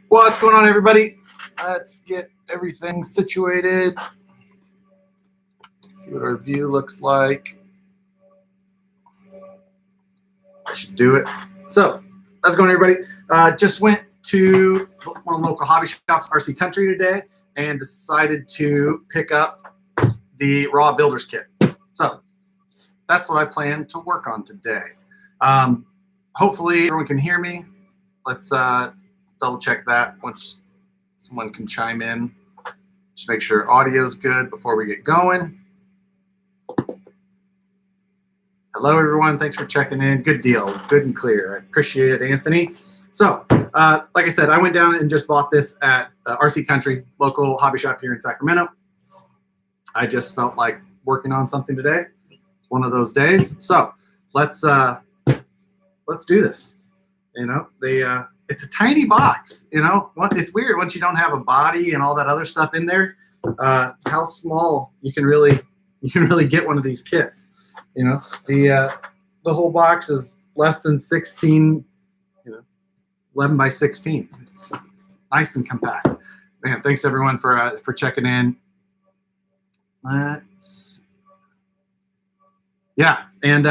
What's going on, everybody? Let's get everything situated. See what our view looks like. I should do it. So, how's it going, everybody? Just went to one of the local hobby shops, RC Country, today, and decided to pick up the Raw Builders Kit. So, that's what I plan to work on today. Hopefully, everyone can hear me. Let's double check that once someone can chime in. Just make sure audio's good before we get going. Hello, everyone. Thanks for checking in. Good deal. Good and clear. I appreciate it, Anthony. So, like I said, I went down and just bought this at RC Country, local hobby shop here in Sacramento. I just felt like working on something today. It's one of those days. So, let's do this. You know, it's a tiny box. You know, it's weird once you don't have a body and all that other stuff in there. How small you can really get one of these kits. You know, the whole box is less than 16, 11 by 16. It's nice and compact. Man, thanks everyone for checking in. Yeah, and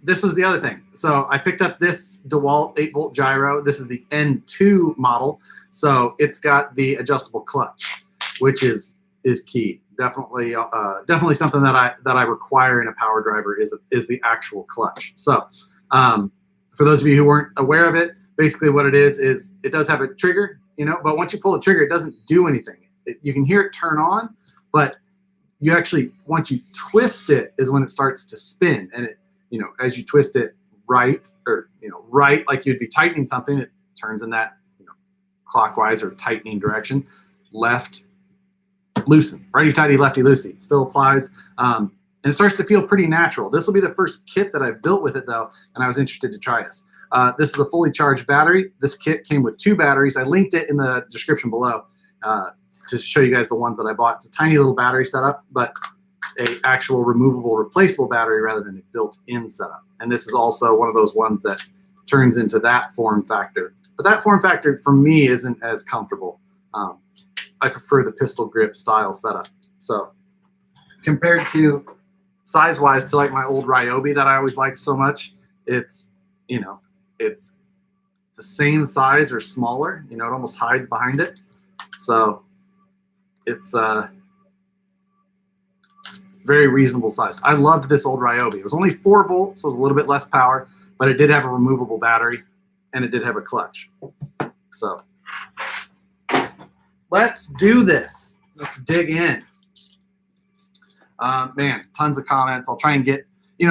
this was the other thing. So I picked up this Dewalt 8-volt gyro. This is the N2 model. So it's got the adjustable clutch, which is key. Definitely something that I require in a power driver is the actual clutch. So for those of you who weren't aware of it, basically what it is it does have a trigger, but once you pull the trigger, it doesn't do anything. You can hear it turn on, but you actually, once you twist it, is when it starts to spin. And it, as you twist it right, like you'd be tightening something, it turns in that clockwise or tightening direction. Left, loosen. Righty tighty, lefty loosey. Still applies. And it starts to feel pretty natural. This will be the first kit that I've built with it, though, and I was interested to try this. This is a fully charged battery. This kit came with 2 batteries. I linked it in the description below to show you guys the ones that I bought. It's a tiny little battery setup, but a actual removable, replaceable battery rather than a built-in setup. And this is also one of those ones that turns into that form factor. But that form factor, for me, isn't as comfortable. I prefer the pistol grip style setup. So compared to size-wise to like my old Ryobi that I always liked so much, it's it's the same size or smaller. It almost hides behind it. So it's very reasonable size. I loved this old Ryobi. It was only 4 volts, so it was a little bit less power, but it did have a removable battery and it did have a clutch. So let's do this. Let's dig in. Man, tons of comments. I'll try and get, I'm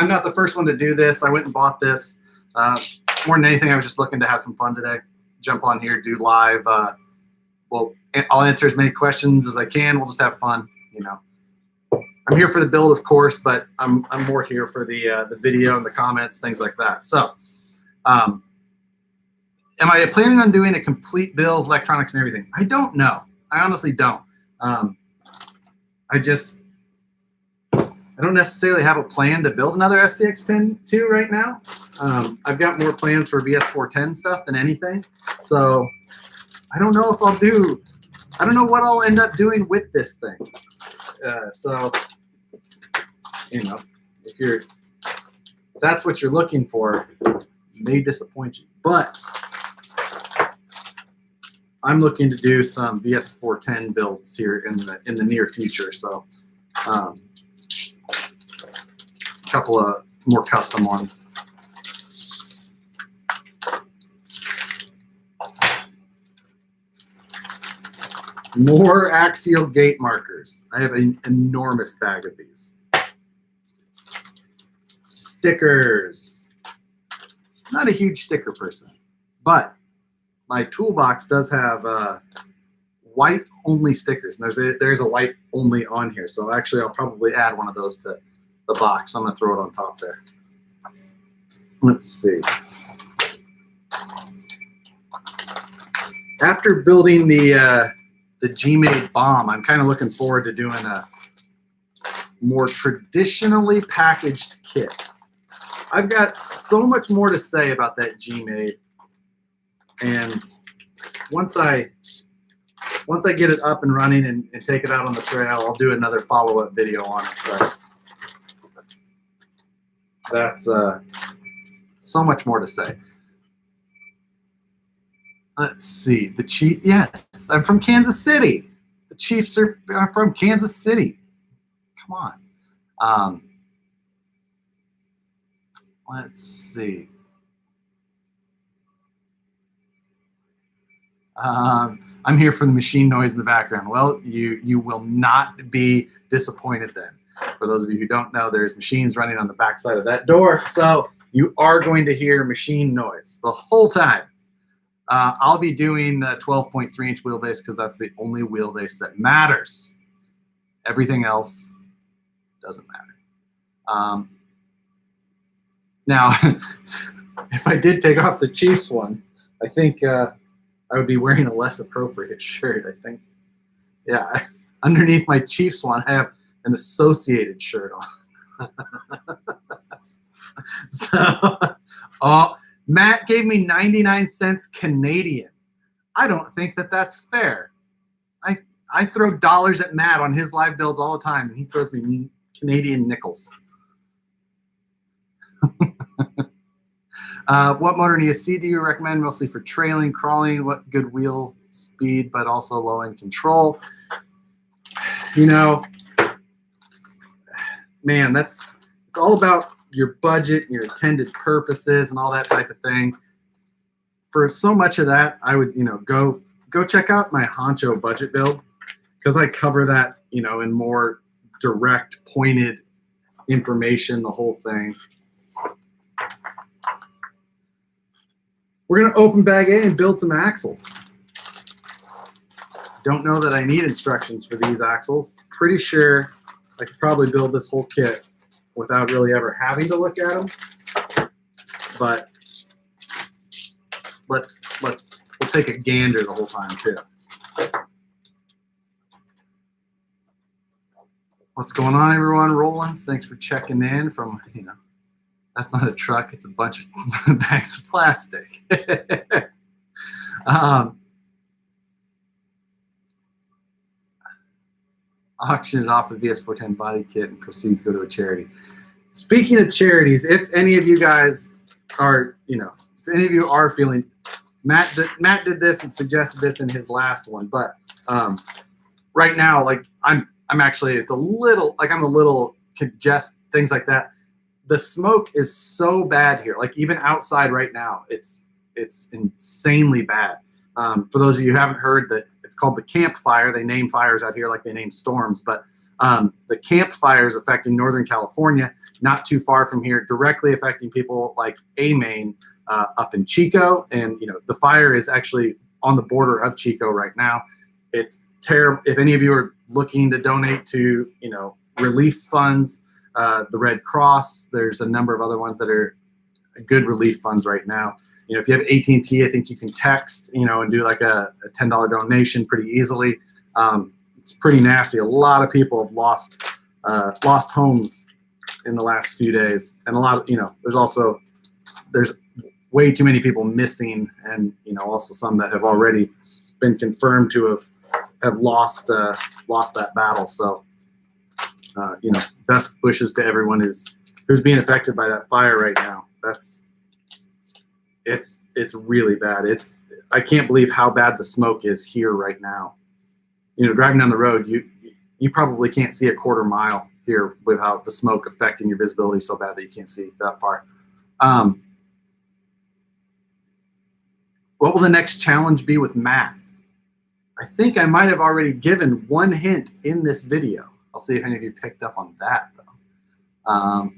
not the first one to do this. I went and bought this. More than anything, I was just looking to have some fun today. Jump on here, do live. Well, I'll answer as many questions as I can. We'll just have fun, I'm here for the build, of course, but I'm more here for the video and the comments, things like that. So, am I planning on doing a complete build, electronics and everything? I don't know. I honestly don't. I don't necessarily have a plan to build another SCX-10-2 right now. I've got more plans for VS410 stuff than anything. So I don't know if I don't know what I'll end up doing with this thing. So, if that's what you're looking for, it may disappoint you. But I'm looking to do some VS410 builds here in the near future. So a couple of more custom ones. More axial gate markers. I have an enormous bag of these. Stickers. Not a huge sticker person, but my toolbox does have white only stickers. And there's a white only on here. So actually I'll probably add one of those to the box. So I'm gonna throw it on top there. Let's see. After building the G-Made bomb, I'm kind of looking forward to doing a more traditionally packaged kit. I've got so much more to say about that G-Made, and once I get it up and running and take it out on the trail, I'll do another follow-up video on it. But that's so much more to say. Let's see. The Chief. Yes, I'm from Kansas City. The Chiefs are from Kansas City. Come on. Let's see. I'm here for the machine noise in the background. Well, you will not be disappointed then. For those of you who don't know, there's machines running on the back side of that door, so you are going to hear machine noise the whole time. I'll be doing the 12.3-inch wheelbase because that's the only wheelbase that matters. Everything else doesn't matter. Now, if I did take off the Chiefs one, I think I would be wearing a less appropriate shirt, I think. Yeah, underneath my Chiefs one, I have an associated shirt on. So, Matt gave me 99 cents Canadian. I don't think that that's fair. I throw dollars at Matt on his live builds all the time, and he throws me Canadian nickels. What motor and ESC do you recommend? Mostly for trailing, crawling. What good wheel speed, but also low end control? You know, man, it's all about your budget and your intended purposes and all that type of thing. For so much of that, I would, go check out my Honcho budget build, because I cover that, in more direct, pointed information, the whole thing. We're going to open bag A and build some axles. Don't know that I need instructions for these axles. Pretty sure I could probably build this whole kit without really ever having to look at them. But we'll take a gander the whole time too. What's going on, everyone? Rollins, thanks for checking in from, that's not a truck, it's a bunch of bags of plastic. Auction it off the VS410 body kit and proceeds go to a charity. Speaking of charities, if any of you guys are, if any of you are feeling, Matt did this and suggested this in his last one, but right now, like I'm actually, it's a little, like I'm a little congested, things like that. The smoke is so bad here. Like even outside right now, it's insanely bad. For those of you who haven't heard, that it's called the campfire. They name fires out here like they name storms, but the campfire is affecting Northern California, not too far from here, directly affecting people like Maine up in Chico. And the fire is actually on the border of Chico right now. It's terrible. If any of you are looking to donate to relief funds, the Red Cross, there's a number of other ones that are good relief funds right now. If you have AT&T, I think you can text, and do like a $10 donation pretty easily. It's pretty nasty. A lot of people have lost homes in the last few days, and a lot of, there's way too many people missing, and also some that have already been confirmed to have lost that battle. So best wishes to everyone who's being affected by that fire right now. It's really bad. I can't believe how bad the smoke is here right now. Driving down the road, you probably can't see a quarter mile here without the smoke affecting your visibility so bad that you can't see that far. What will the next challenge be with Matt? I think I might have already given one hint in this video. I'll see if any of you picked up on that though.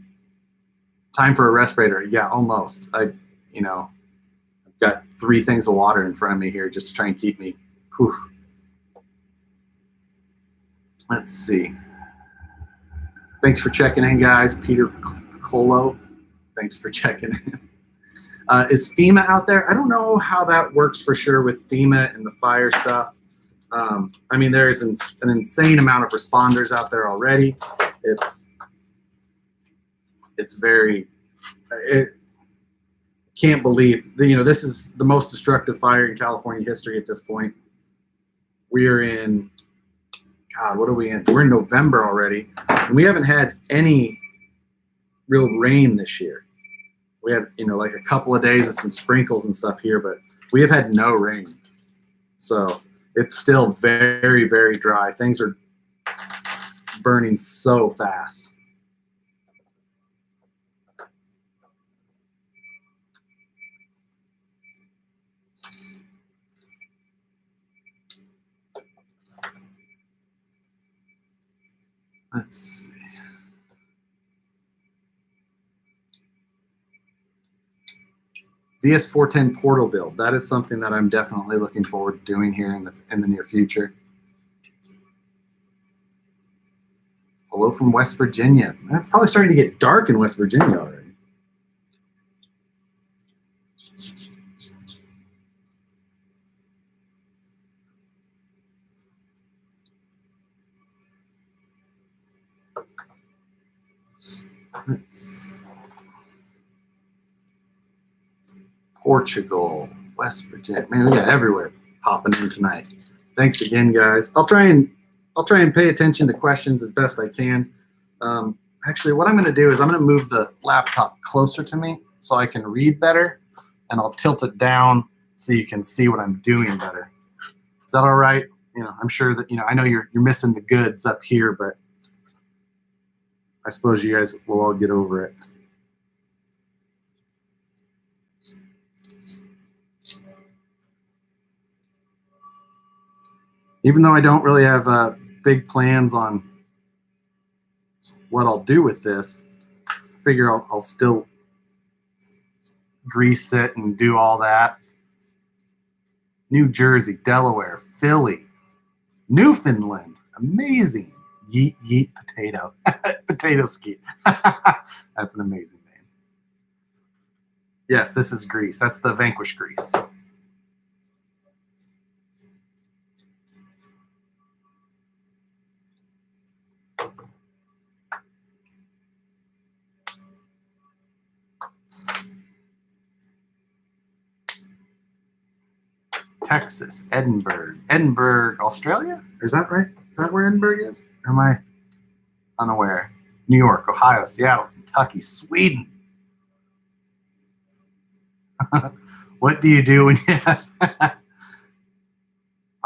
Time for a respirator. Yeah, almost. I've got 3 things of water in front of me here just to try and keep me. Whew. Let's see. Thanks for checking in, guys. Peter Colo, thanks for checking in. Is FEMA out there? I don't know how that works for sure with FEMA and the fire stuff. I mean, there's an insane amount of responders out there already. It's very can't believe, this is the most destructive fire in California history at this point. We're in, God, what are we in? We're in November already, and we haven't had any real rain this year. We had, like a couple of days of some sprinkles and stuff here, but we have had no rain. So it's still very, very dry. Things are burning so fast. Let's see. VS410 portal build. That is something that I'm definitely looking forward to doing here in the near future. Hello from West Virginia. It's probably starting to get dark in West Virginia already. Portugal, West Virginia. Man, we got everywhere popping in tonight. Thanks again, guys. I'll try and pay attention to questions as best I can. Actually, what I'm going to do is I'm going to move the laptop closer to me so I can read better, and I'll tilt it down so you can see what I'm doing better. Is that all right? I'm sure that I know you're missing the goods up here, but I suppose you guys will all get over it. Even though I don't really have big plans on what I'll do with this, I figure I'll still grease it and do all that. New Jersey, Delaware, Philly, Newfoundland, amazing. Yeet, yeet, potato. Potato skeet. That's an amazing name. Yes, this is grease. That's the Vanquish grease. Texas, Edinburgh, Australia? Is that right? Is that where Edinburgh is? Or am I unaware? New York, Ohio, Seattle, Kentucky, Sweden. What do you do when you have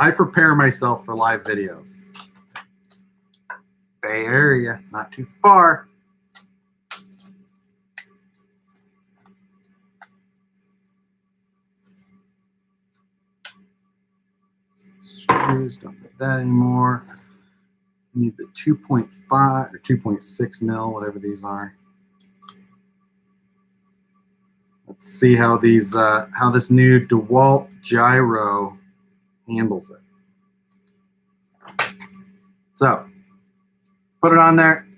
I prepare myself for live videos. Bay Area, not too far. Screws, don't get that anymore. We need the 2.5 or 2.6 mil, whatever these are. Let's see how these how this new Dewalt Gyro handles it. So put it on there,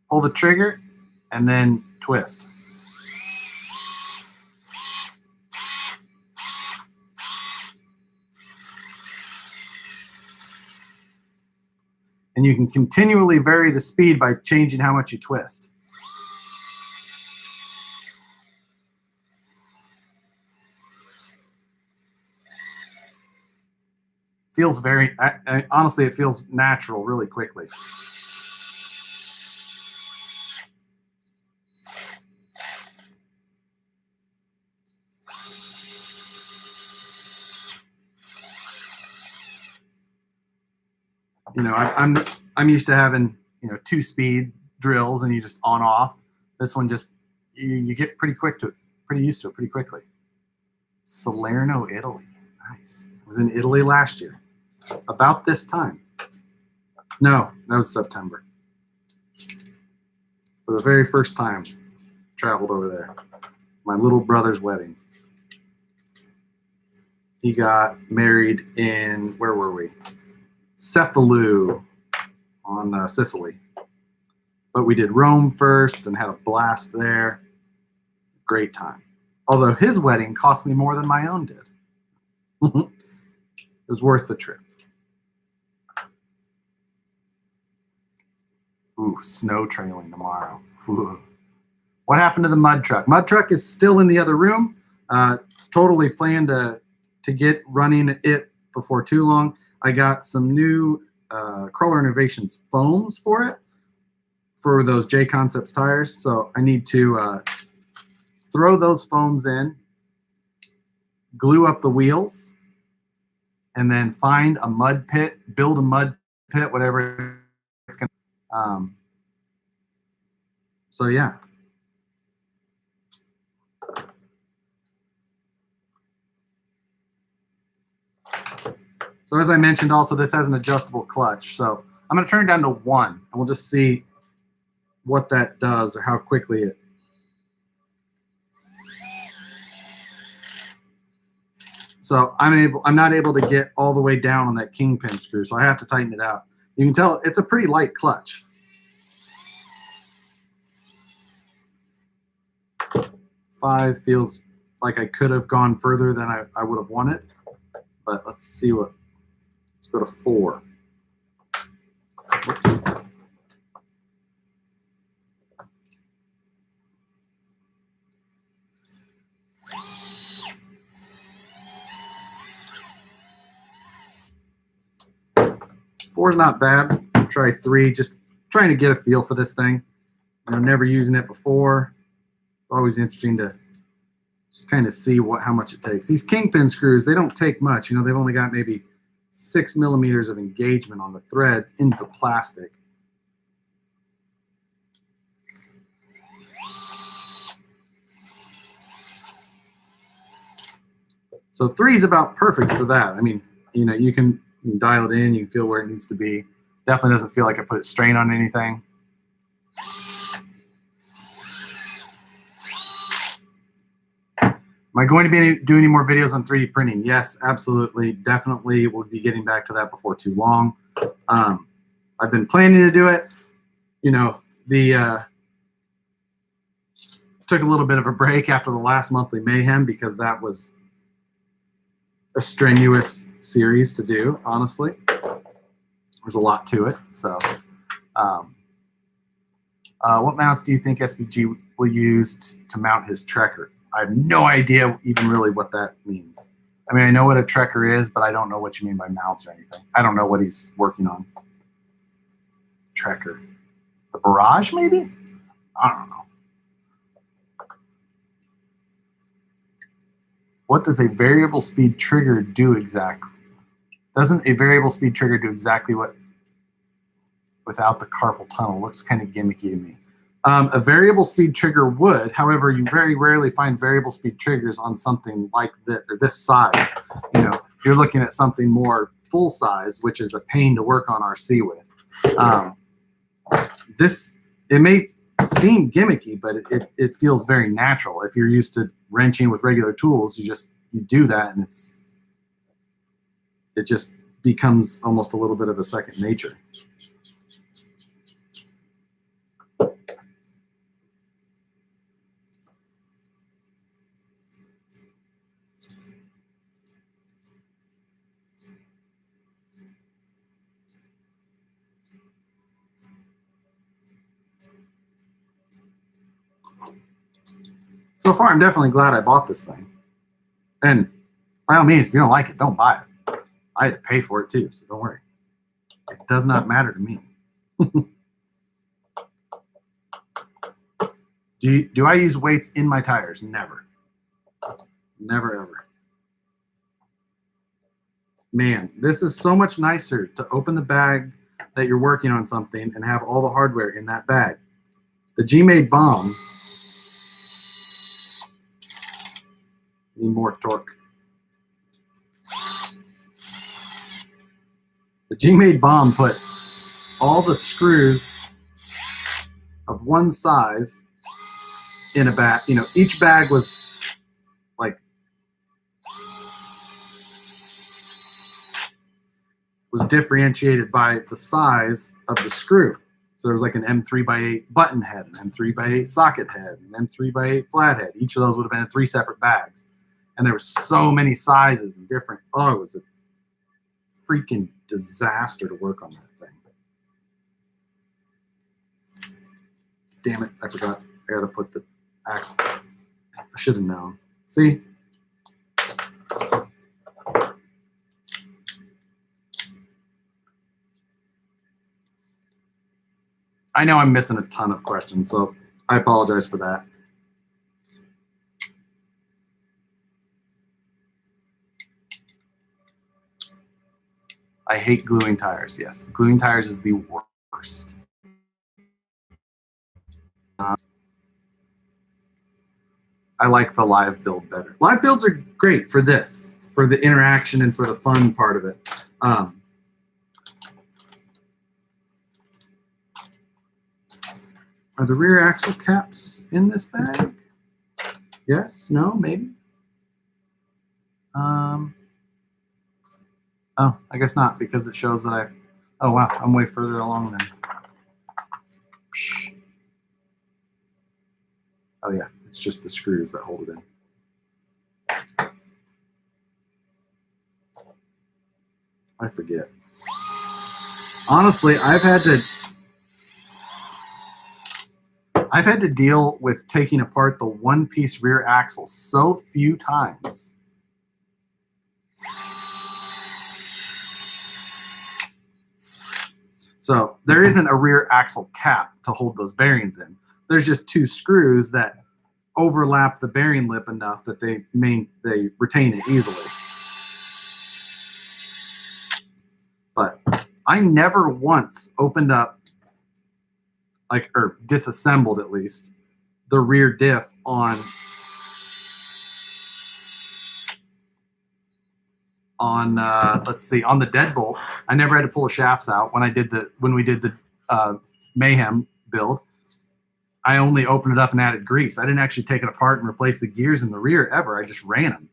pull the trigger, and then twist. And you can continually vary the speed by changing how much you twist. Feels very, honestly, it feels natural really quickly. I'm used to having 2-speed drills and you just on off. This one just you get pretty used to it pretty quickly. Salerno, Italy. Nice. I was in Italy last year, about this time. No, that was September. For the very first time, traveled over there. My little brother's wedding. He got married in, where were we? Cefalù on Sicily. But we did Rome first and had a blast there. Great time. Although his wedding cost me more than my own did. It was worth the trip. Ooh, snow trailing tomorrow. Ooh. What happened to the mud truck? Mud truck is still in the other room. Totally plan to get running it before too long. I got some new Crawler Innovations foams for it, for those J Concepts tires. So I need to throw those foams in, glue up the wheels, and then find a mud pit, build a mud pit, whatever it's going to. So yeah. So as I mentioned, also this has an adjustable clutch. So I'm going to turn it down to 1, and we'll just see what that does or how quickly it. So I'm not able to get all the way down on that kingpin screw, so I have to tighten it out. You can tell it's a pretty light clutch. 5 feels like I could have gone further than I would have wanted, but let's see what. Let's go to 4. Whoops. Four is not bad. Try 3, just trying to get a feel for this thing. I'm never using it before. Always interesting to just kind of see how much it takes. These kingpin screws, they don't take much. You know, they've only got maybe 6 millimeters of engagement on the threads into the plastic. So 3 is about perfect for that. I mean, you know, you can dial it in, you can feel where it needs to be. Definitely doesn't feel like I put a strain on anything. Am I going to be doing any more videos on 3D printing? Yes, absolutely. Definitely. We'll be getting back to that before too long. I've been planning to do it. You know, took a little bit of a break after the last monthly mayhem because that was a strenuous series to do, honestly. There's a lot to it. So what mounts do you think SVG will use to mount his Trekker? I have no idea even really what that means. I mean, I know what a Trekker is, but I don't know what you mean by mounts or anything. I don't know what he's working on. Trekker. The Barrage, maybe? I don't know. What does a variable speed trigger do exactly? Doesn't a variable speed trigger do exactly what without the carpal tunnel? Looks kind of gimmicky to me. A variable speed trigger would, however, you very rarely find variable speed triggers on something like this, or this size. You know, you're looking at something more full size, which is a pain to work on RC with. It may seem gimmicky, but it feels very natural. If you're used to wrenching with regular tools, you do that, and it just becomes almost a little bit of a second nature. So far, I'm definitely glad I bought this thing. And by all means, if you don't like it, don't buy it. I had to pay for it too, so don't worry. It does not matter to me. Do I use weights in my tires? Never. Never, ever. Man, this is so much nicer to open the bag that you're working on something and have all the hardware in that bag. The G-Made Bomb. Need more torque. The G-Made Bomb put all the screws of one size in a bag. You know, each bag was like differentiated by the size of the screw. So there was like an M3x8 button head, an M3x8 socket head, an M3x8 flat head. Each of those would have been in 3 separate bags. And there were so many sizes and different. Oh, it was a freaking disaster to work on that thing. Damn it, I forgot. I got to put the axle. I should have known. See? I know I'm missing a ton of questions, so I apologize for that. I hate gluing tires. Yes, gluing tires is the worst. I like the live build better. Live builds are great for this, for the interaction and for the fun part of it. Are the rear axle caps in this bag? Yes, no, maybe. Oh, I guess not, because it shows that oh wow, I'm way further along then. Psh. Oh yeah, it's just the screws that hold it in. I forget. Honestly, I've had to deal with taking apart the one-piece rear axle so few times. So there isn't a rear axle cap to hold those bearings in. There's just two screws that overlap the bearing lip enough that they retain it easily. But I never once opened up, or disassembled at least, the rear diff on let's see, on the deadbolt. I never had to pull the shafts out when we did the Mayhem build. I only opened it up and added grease. I didn't actually take it apart and replace the gears in the rear ever. I just ran them.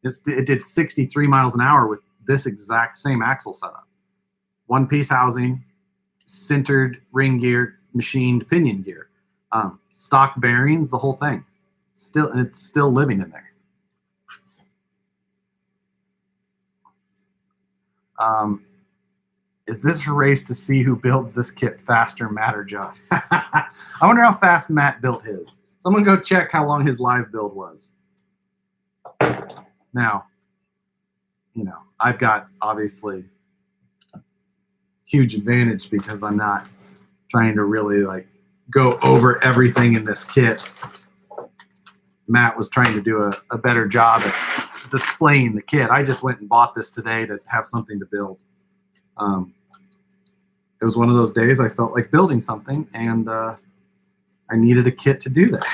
It did 63 miles an hour with this exact same axle setup. One-piece housing, sintered ring gear, machined pinion gear, stock bearings, the whole thing. And it's still living in there. Is this a race to see who builds this kit faster, Matt or John? I wonder how fast Matt built his. Someone go check how long his live build was. Now, I've got obviously huge advantage because I'm not trying to really go over everything in this kit. Matt was trying to do a better job at displaying the kit. I just went and bought this today to have something to build. It was one of those days I felt like building something, and I needed a kit to do that.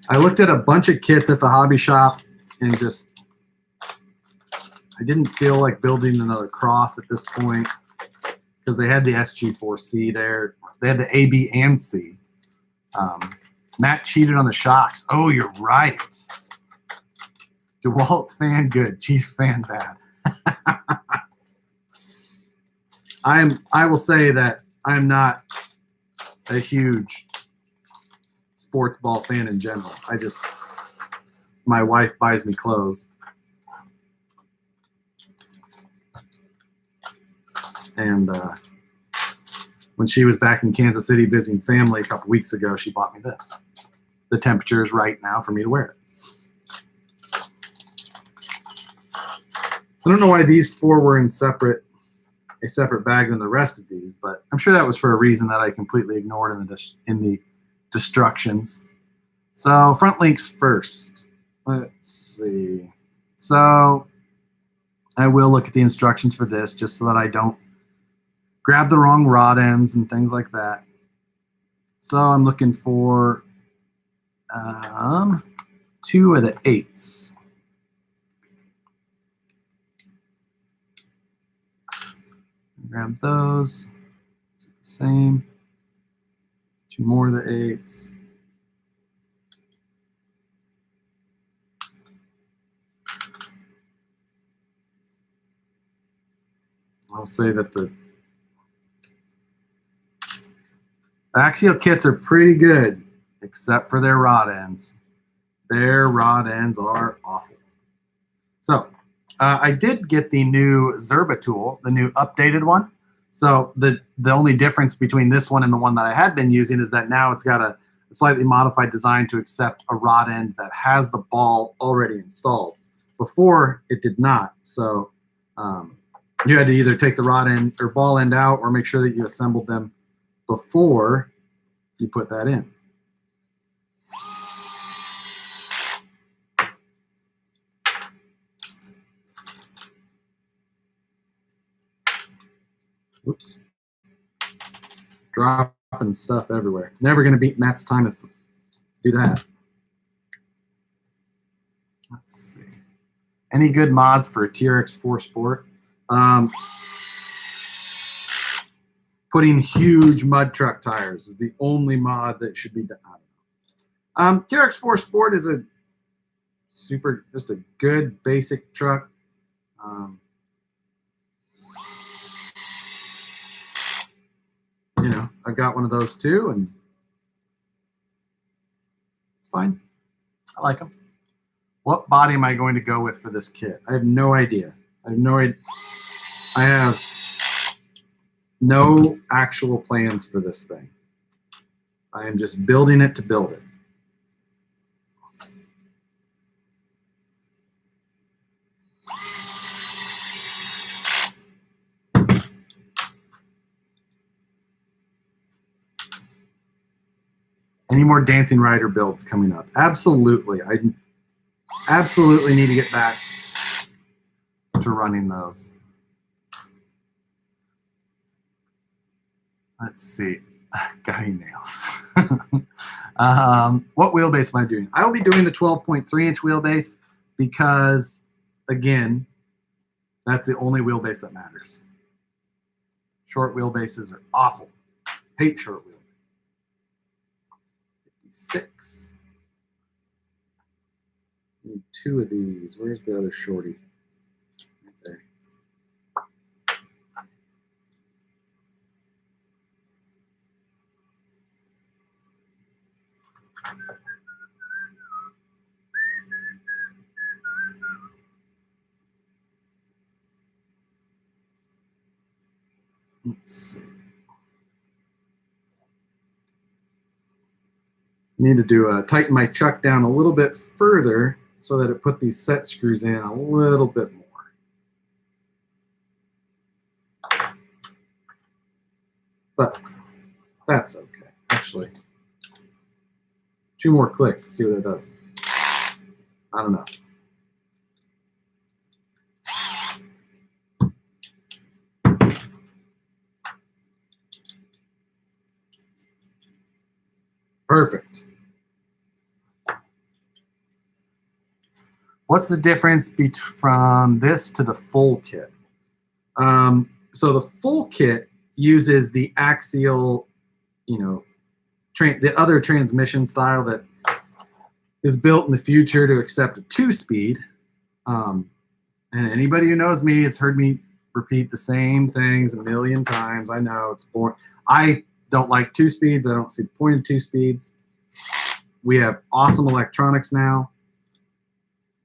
I looked at a bunch of kits at the hobby shop and I didn't feel like building another cross at this point because they had the SG4C there. They had the A, B, and C. Matt cheated on the shocks. Oh, you're right. Dewalt fan good, Chiefs fan bad. I will say that I'm not a huge sports ball fan in general. My wife buys me clothes. And when she was back in Kansas City visiting family a couple weeks ago, she bought me this. The temperature is right now for me to wear it. I don't know why these four were in a separate bag than the rest of these, but I'm sure that was for a reason that I completely ignored in the destructions. So front links first. Let's see. So I will look at the instructions for this just so that I don't grab the wrong rod ends and things like that. So I'm looking for 2 of the 8s. Grab those. Same. 2 more of the 8s. I'll say that the Axial kits are pretty good, except for their rod ends. Their rod ends are awful. So I did get the new Servo tool, the new updated one. So the only difference between this one and the one that I had been using is that now it's got a slightly modified design to accept a rod end that has the ball already installed. Before, it did not. So you had to either take the rod end or ball end out or make sure that you assembled them before you put that in. Oops. Dropping stuff everywhere. Never going to beat Matt's time to do that. Let's see. Any good mods for a TRX4 Sport? Putting huge mud truck tires is the only mod that should be done. TRX4 Sport is a just a good basic truck. You know, I've got one of those too, and it's fine. I like them. What body am I going to go with for this kit? I have no idea. I have no idea. I have no actual plans for this thing. I am just building it to build it. Any more Dancing Rider builds coming up? Absolutely. I absolutely need to get back to running those. Let's see. Got any nails? What wheelbase am I doing? I will be doing the 12.3-inch wheelbase because, again, that's the only wheelbase that matters. Short wheelbases are awful. Hate short wheelbase. 56. Need 2 of these. Where's the other shorty? Right there. Let's see. Need to do tighten my chuck down a little bit further so that it put these set screws in a little bit more. But that's okay. Actually, 2 more clicks to see what it does. I don't know. Perfect. What's the difference from this to the full kit? So the full kit uses the axial, you know, the other transmission style that is built in the future to accept a 2-speed. And anybody who knows me has heard me repeat the same things a million times. I know it's boring. I don't like 2 speeds. I don't see the point of 2 speeds. We have awesome electronics now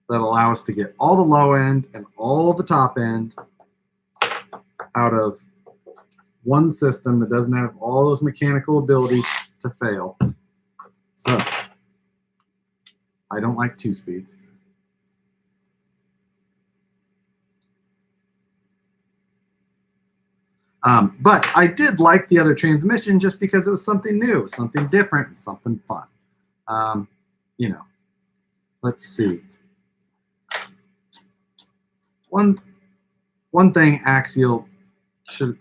that allow us to get all the low end and all the top end out of one system that doesn't have all those mechanical abilities to fail. So I don't like 2 speeds. But I did like the other transmission just because it was something new, something different, something fun. You know, let's see. One thing Axial should,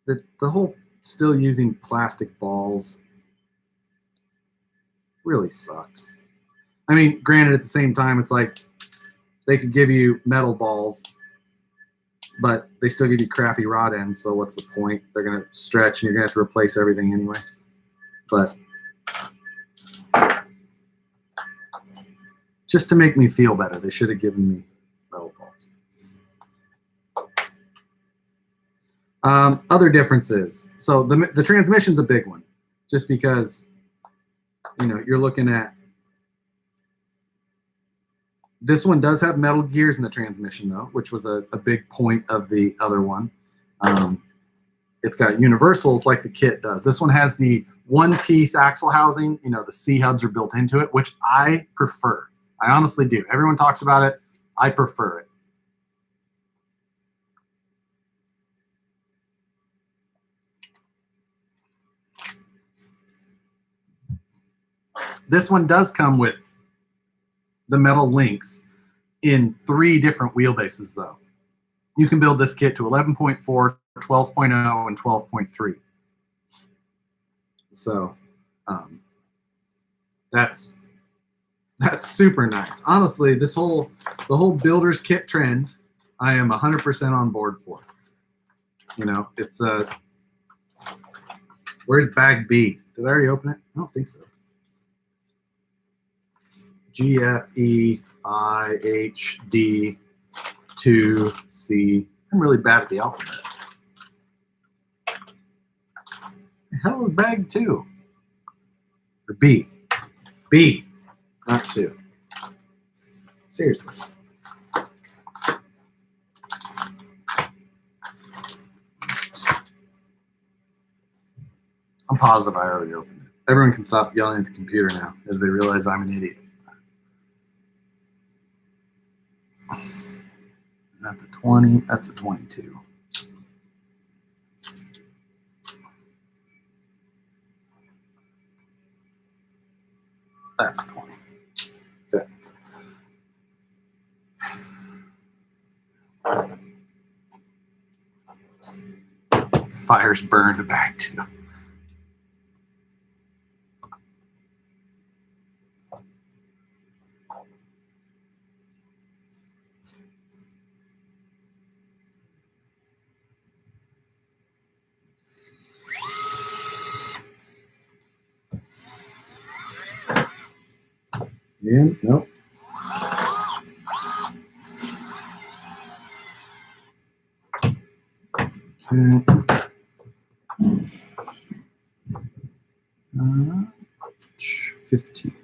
the whole still using plastic balls really sucks. I mean, granted, at the same time, it's like they could give you metal balls, but they still give you crappy rod ends, so what's the point? They're going to stretch, and you're going to have to replace everything anyway. But just to make me feel better, they should have given me metal balls. Other differences. So the transmission's a big one, just because, you know, you're looking at This one does have metal gears in the transmission, though, which was a big point of the other one. It's got universals like the kit does. This one has the one-piece axle housing. You know, the C-hubs are built into it, which I prefer. I honestly do. Everyone talks about it. I prefer it. This one does come with the metal links in 3 different wheelbases, though. You can build this kit to 11.4, 12.0, and 12.3. So that's super nice. Honestly, the whole builder's kit trend, I am 100% on board for. You know, it's where's bag B? Did I already open it? I don't think so. GFEIHD2C. I'm really bad at the alphabet. The hell is bag 2? Or B? B, not 2. Seriously. I'm positive I already opened it. Everyone can stop yelling at the computer now as they realize I'm an idiot. Is that the 20? That's a 22. That's 20. Okay. Fire's burned back too. Yeah, nope. Okay. 15.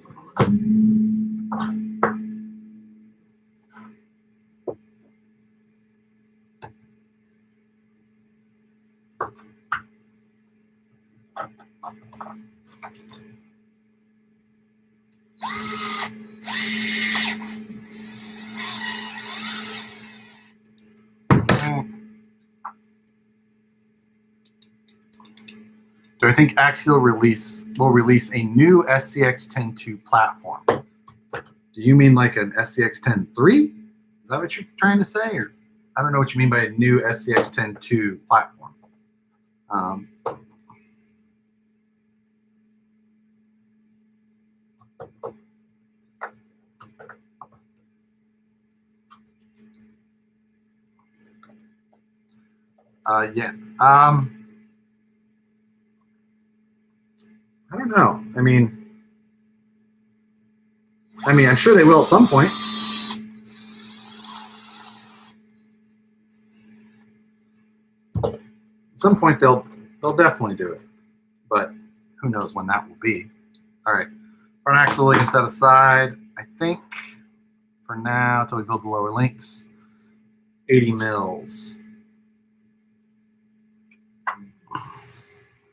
Do I think Axial will release a new SCX-10.2 platform? Do you mean like an SCX-10.3? Is that what you're trying to say? Or I don't know what you mean by a new SCX-10.2 platform. Yeah. I don't know. I mean, I'm sure they will at some point. At some point, they'll definitely do it, but who knows when that will be. All right, front axle we can set aside. I think for now, until we build the lower links, 80 mils.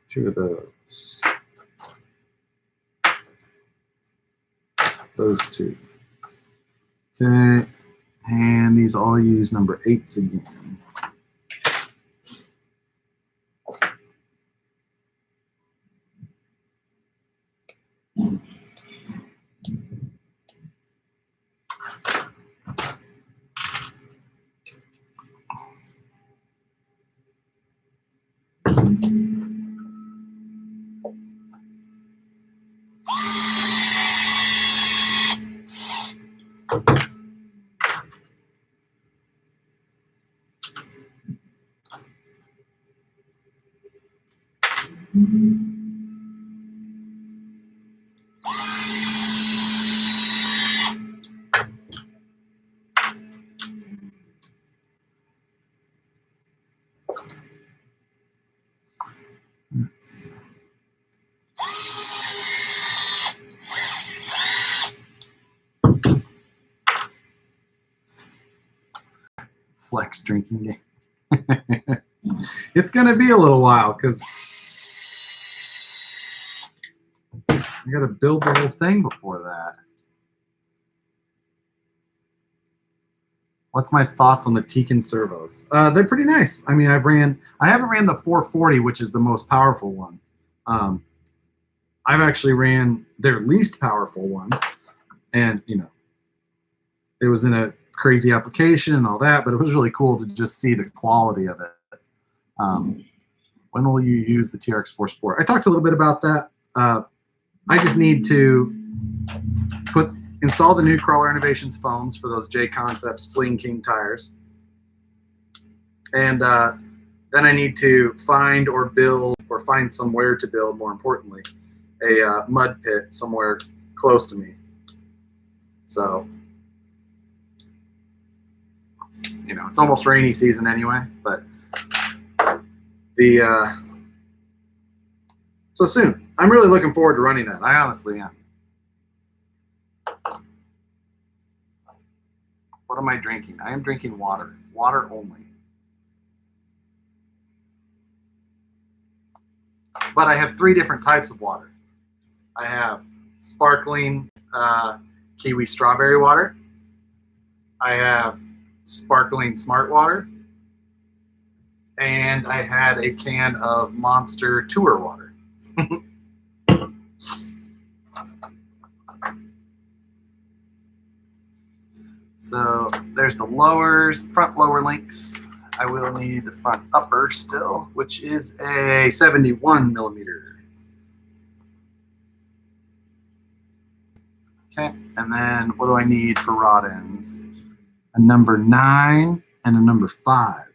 2 of those. Those 2. Okay, and these all use number 8s again. Let's flex drinking game. It's going to be a little while because I got to build the whole thing before that. What's my thoughts on the Tekin servos? They're pretty nice. I mean, I haven't ran the 440, which is the most powerful one. I've actually ran their least powerful one, and you know, it was in a crazy application and all that, but it was really cool to just see the quality of it. When will you use the TRX4 Sport? I talked a little bit about that. I just need to install the new Crawler Innovations foams for those J Concepts Fleeing King tires. And then I need to find or build, or find somewhere to build, more importantly, a mud pit somewhere close to me. So, you know, it's almost rainy season anyway, but so soon. I'm really looking forward to running that. I honestly am. What am I drinking? I am drinking water. Water only. But I have 3 different types of water. I have sparkling kiwi strawberry water. I have sparkling smart water. And I had a can of Monster Tour water. So there's the lowers, front lower links. I will need the front upper still, which is a 71 millimeter. Okay, and then what do I need for rod ends? A number 9 and a number 5.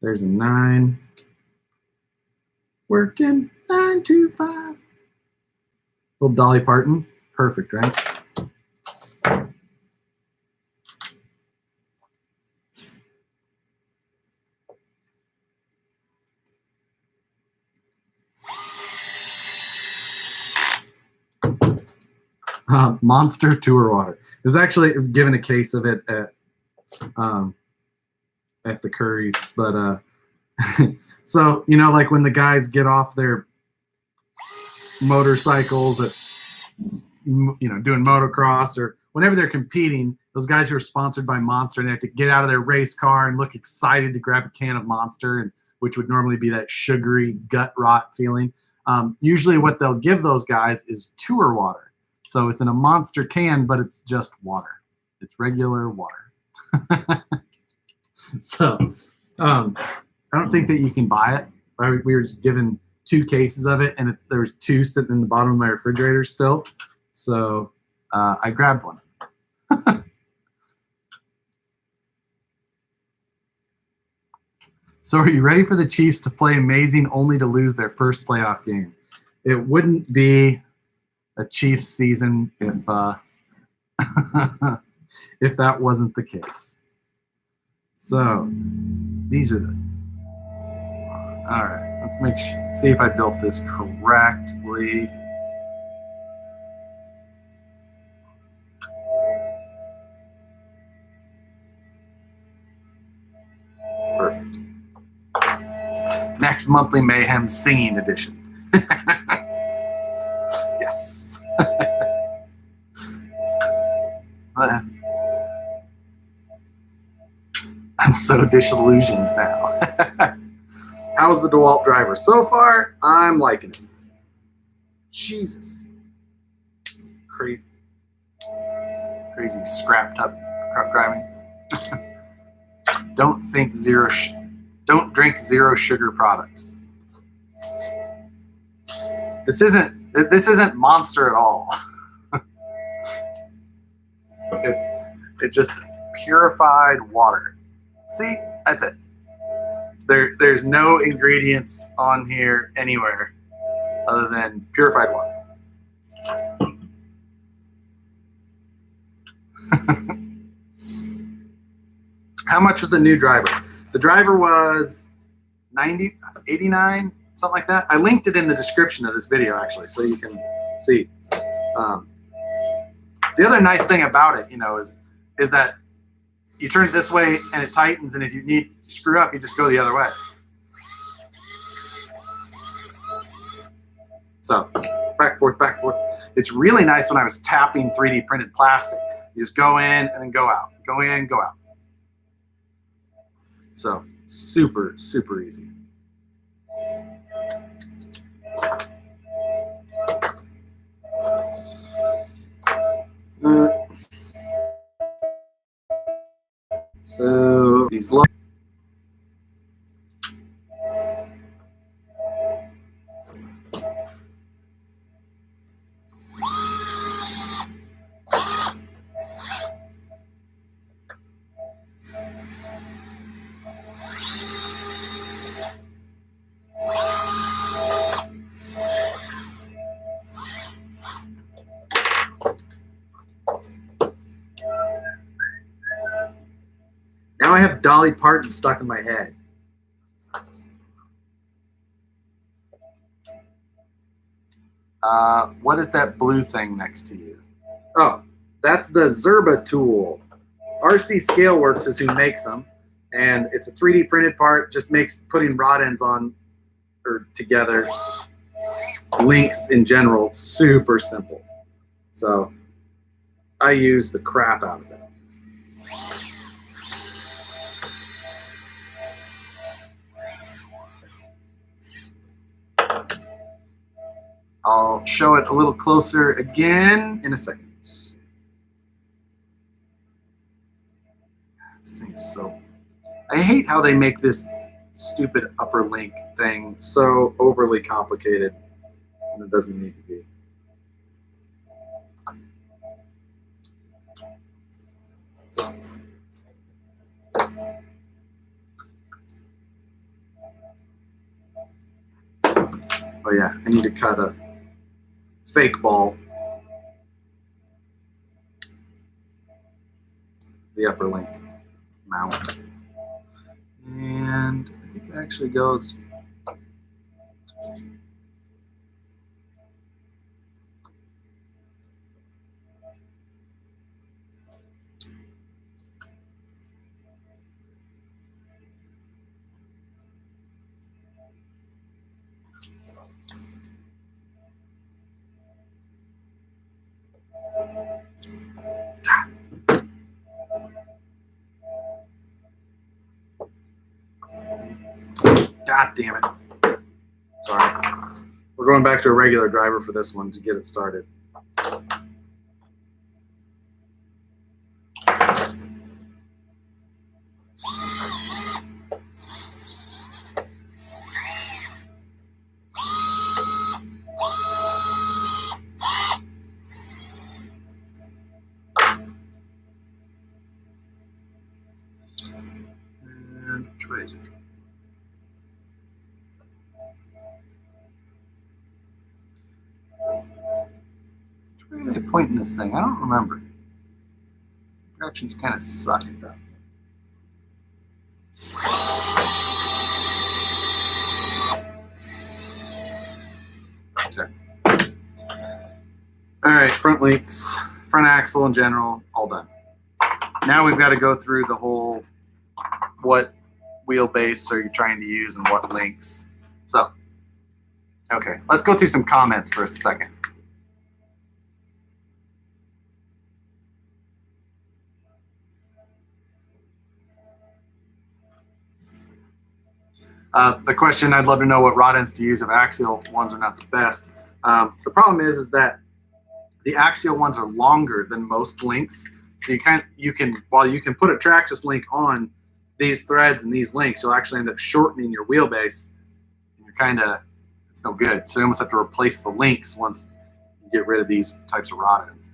There's a 9. Working 9 to 5. Little Dolly Parton. Perfect, right? Monster Tour water. It was given a case of it at the Curry's, but so you know, like when the guys get off their motorcycles at, you know, doing motocross, or whenever they're competing, those guys who are sponsored by Monster, and they have to get out of their race car and look excited to grab a can of Monster, and which would normally be that sugary gut rot feeling. Usually what they'll give those guys is Tour water. So it's in a Monster can, but it's just water. It's regular water. So I don't think that you can buy it. We were just given 2 cases of it, and there's 2 sitting in the bottom of my refrigerator still. So I grabbed one. So are you ready for the Chiefs to play amazing only to lose their first playoff game? It wouldn't be a Chiefs season if if that wasn't the case. So these are the, all right, let's see if I built this correctly. Perfect. Next monthly Mayhem singing edition. Yes. I'm so disillusioned now. How's the Dewalt driver? So far, I'm liking it. Jesus. Crazy scrapped up truck driving. Don't drink zero sugar products. This isn't Monster at all. It's just purified water. See, that's it. There's no ingredients on here anywhere other than purified water. How much was the new driver? The driver was $89, something like that. I linked it in the description of this video, actually, so you can see. The other nice thing about it, you know, is that you turn it this way and it tightens, and if you need to screw up, you just go the other way. So back, forth, back, forth. It's really nice when I was tapping 3D printed plastic. You just go in and then go out, go in, go out. So super, super easy. So these long. Now I have Dolly Parton stuck in my head. What is that blue thing next to you? Oh, that's the Servo tool. RC Scaleworks is who makes them, and it's a 3D printed part. Just makes putting rod ends on or together, links in general, super simple. So I use the crap out of it. I'll show it a little closer again in a second. This thing's so... I hate how they make this stupid upper link thing so overly complicated when it doesn't need to be. Oh yeah, I need to cut a fake ball. The upper link mount. And I think it actually goes. God damn it. Sorry. We're going back to a regular driver for this one to get it started. And which way is it? Where are they pointing this thing? I don't remember. Directions kind of suck at that. Okay. All right, front links, front axle in general, all done. Now we've got to go through the whole what wheelbase are you trying to use and what links. So, okay, let's go through some comments for a second. The question, I'd love to know what rod ends to use if axial ones are not the best. The problem is that the axial ones are longer than most links. So you can while you can put a trackless link on these threads and these links, you'll actually end up shortening your wheelbase. And you're kind of, it's no good. So you almost have to replace the links once you get rid of these types of rod ends.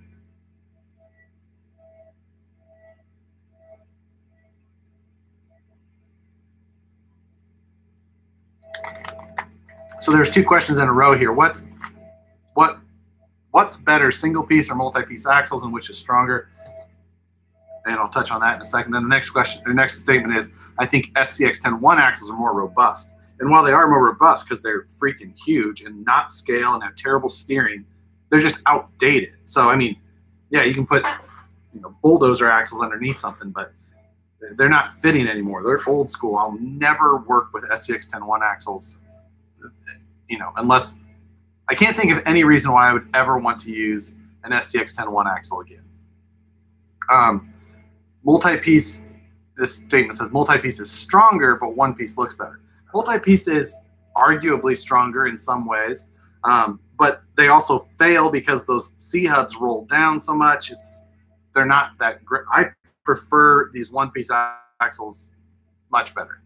So there's two questions in a row here. What's better, single piece or multi-piece axles, and which is stronger? And I'll touch on that in a second. Then the next question, the next statement is, I think SCX-10-1 axles are more robust. And while they are more robust because they're freaking huge and not scale and have terrible steering, they're just outdated. So I mean, yeah, you can put, you know, bulldozer axles underneath something, but they're not fitting anymore. They're old school. I'll never work with SCX 10-1 axles, you know, unless I can't think of any reason why I would ever want to use an SCX 10-1 axle again. Multi-piece, this statement says multi-piece is stronger, but one piece looks better. Multi-piece is arguably stronger in some ways, but they also fail because those C-hubs roll down so much. They're not that great. I prefer these one-piece axles much better.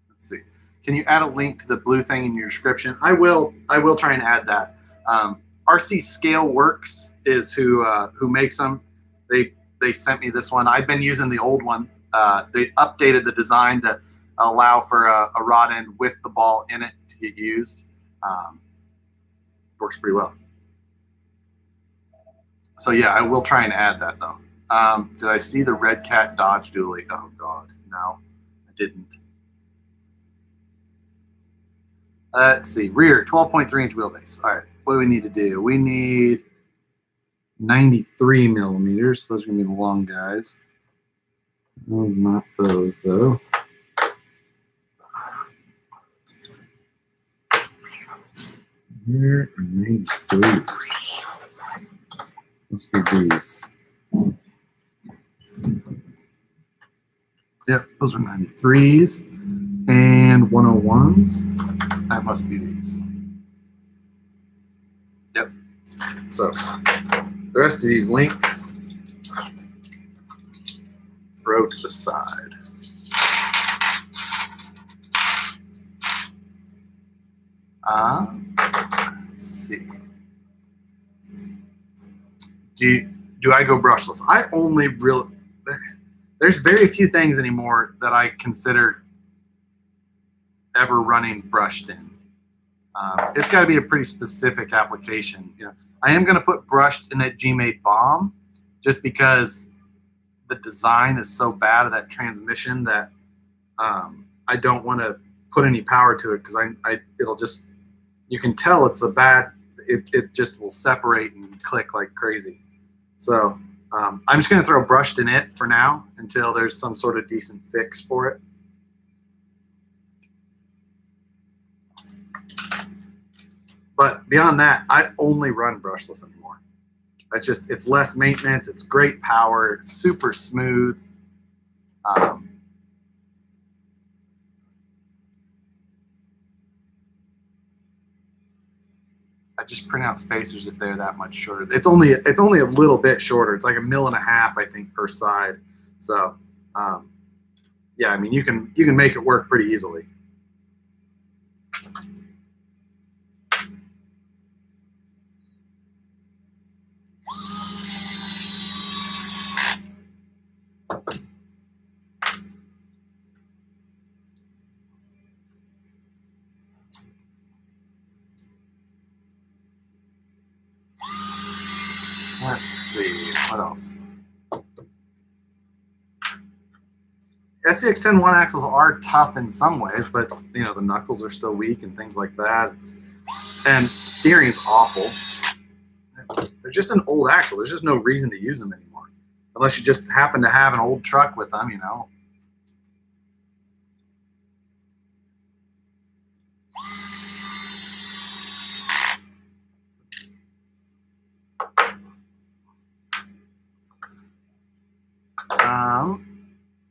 Let's see. Can you add a link to the blue thing in your description? I will try and add that. RC Scale Works is who makes them. They sent me this one. I've been using the old one. They updated the design to allow for a rod end with the ball in it to get used. Works pretty well. So yeah, I will try and add that though. Did I see the Red Cat Dodge dually? Oh God, no, I didn't. Let's see, rear 12.3-inch wheelbase. All right, what do we need to do? We need 93 millimeters. Those are gonna be the long guys. Oh, not those though. Here are 93s. Must be these. Yep, those are 93s. And 101s. That must be these. Yep. So the rest of these links throw to the side. Let's see. Do I go brushless? I only really, there's very few things anymore that I consider ever running brushed in. It's got to be a pretty specific application. You know, I am going to put brushed in that G-Made bomb just because the design is so bad of that transmission that I don't want to put any power to it because it'll just, you can tell it's a bad, it just will separate and click like crazy. So I'm just going to throw brushed in it for now until there's some sort of decent fix for it. But beyond that, I only run brushless anymore. That's just, it's less maintenance, it's great power, it's super smooth. I just print out spacers if they're that much shorter. It's only a little bit shorter. It's like 1.5 mil, I think, per side. So yeah, I mean you can make it work pretty easily. Let's see, what else? SCX 10-1 axles are tough in some ways, but you know the knuckles are still weak and things like that. And steering is awful. They're just an old axle. There's just no reason to use them anymore, unless you just happen to have an old truck with them, you know.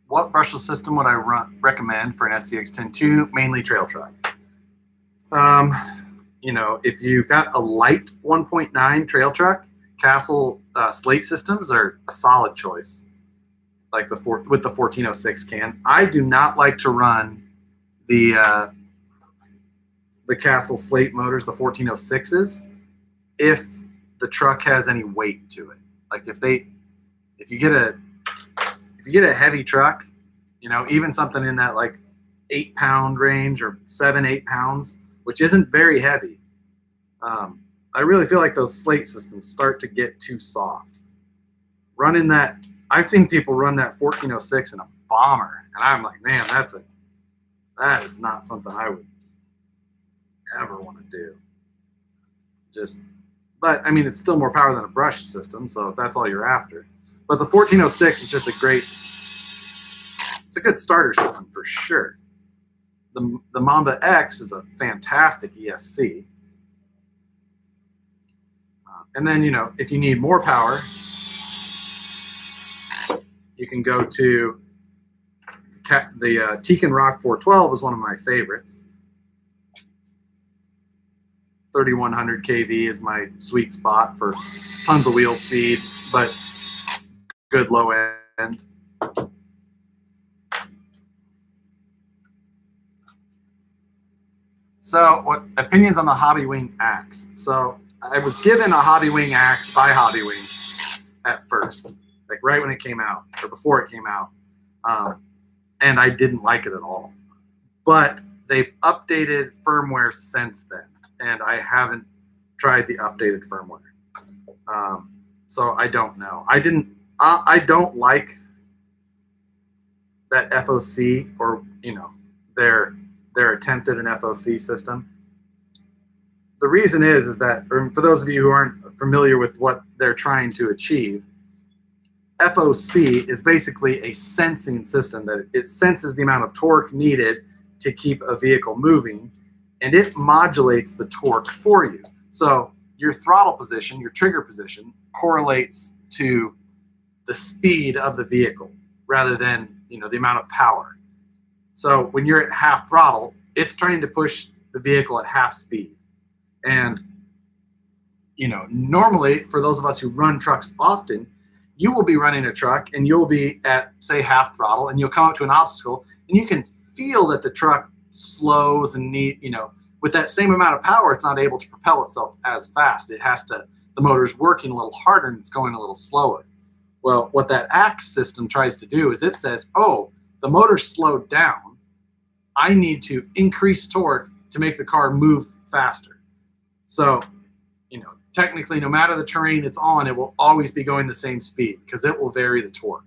What brushless system would I recommend for an SCX 10-2? Mainly trail truck. You know, if you've got a light 1.9 trail truck, Castle slate systems are a solid choice. Like with the 1406 can. I do not like to run the Castle slate motors, the 1406s, if the truck has any weight to it. Like if you get a heavy truck, you know, even something in that like 8-pound range or 7-8 pounds, which isn't very heavy, I really feel like those slate systems start to get too soft. Running that, I've seen people run that 1406 in a bomber, and I'm like, man, that is not something I would ever want to do. Just But I mean, it's still more power than a brush system, so if that's all you're after. But the 1406 is just it's a good starter system for sure. The Mamba X is a fantastic ESC. And then, you know, if you need more power, you can go to the Tekin Rock 412 is one of my favorites. 3100 kV is my sweet spot for tons of wheel speed, but good low end. So, what opinions on the Hobbywing axe? So, I was given a Hobbywing axe by Hobbywing at first, like right when it came out or before it came out, and I didn't like it at all. But they've updated firmware since then, and I haven't tried the updated firmware, so I don't know. I don't like that FOC, or you know, their attempt at an FOC system. The reason is that, for those of you who aren't familiar with what they're trying to achieve, FOC is basically a sensing system that it senses the amount of torque needed to keep a vehicle moving, and it modulates the torque for you. So your throttle position, your trigger position, correlates to the speed of the vehicle rather than, you know, the amount of power. So when you're at half throttle, it's trying to push the vehicle at half speed. And, you know, normally for those of us who run trucks often, you will be running a truck and you'll be at, say, half throttle, and you'll come up to an obstacle and you can feel that the truck slows and you know, with that same amount of power, it's not able to propel itself as fast. It has to, the motor's working a little harder and it's going a little slower. Well, what that axe system tries to do is it says, oh, the motor's slowed down. I need to increase torque to make the car move faster. So, you know, technically, no matter the terrain it's on, it will always be going the same speed because it will vary the torque.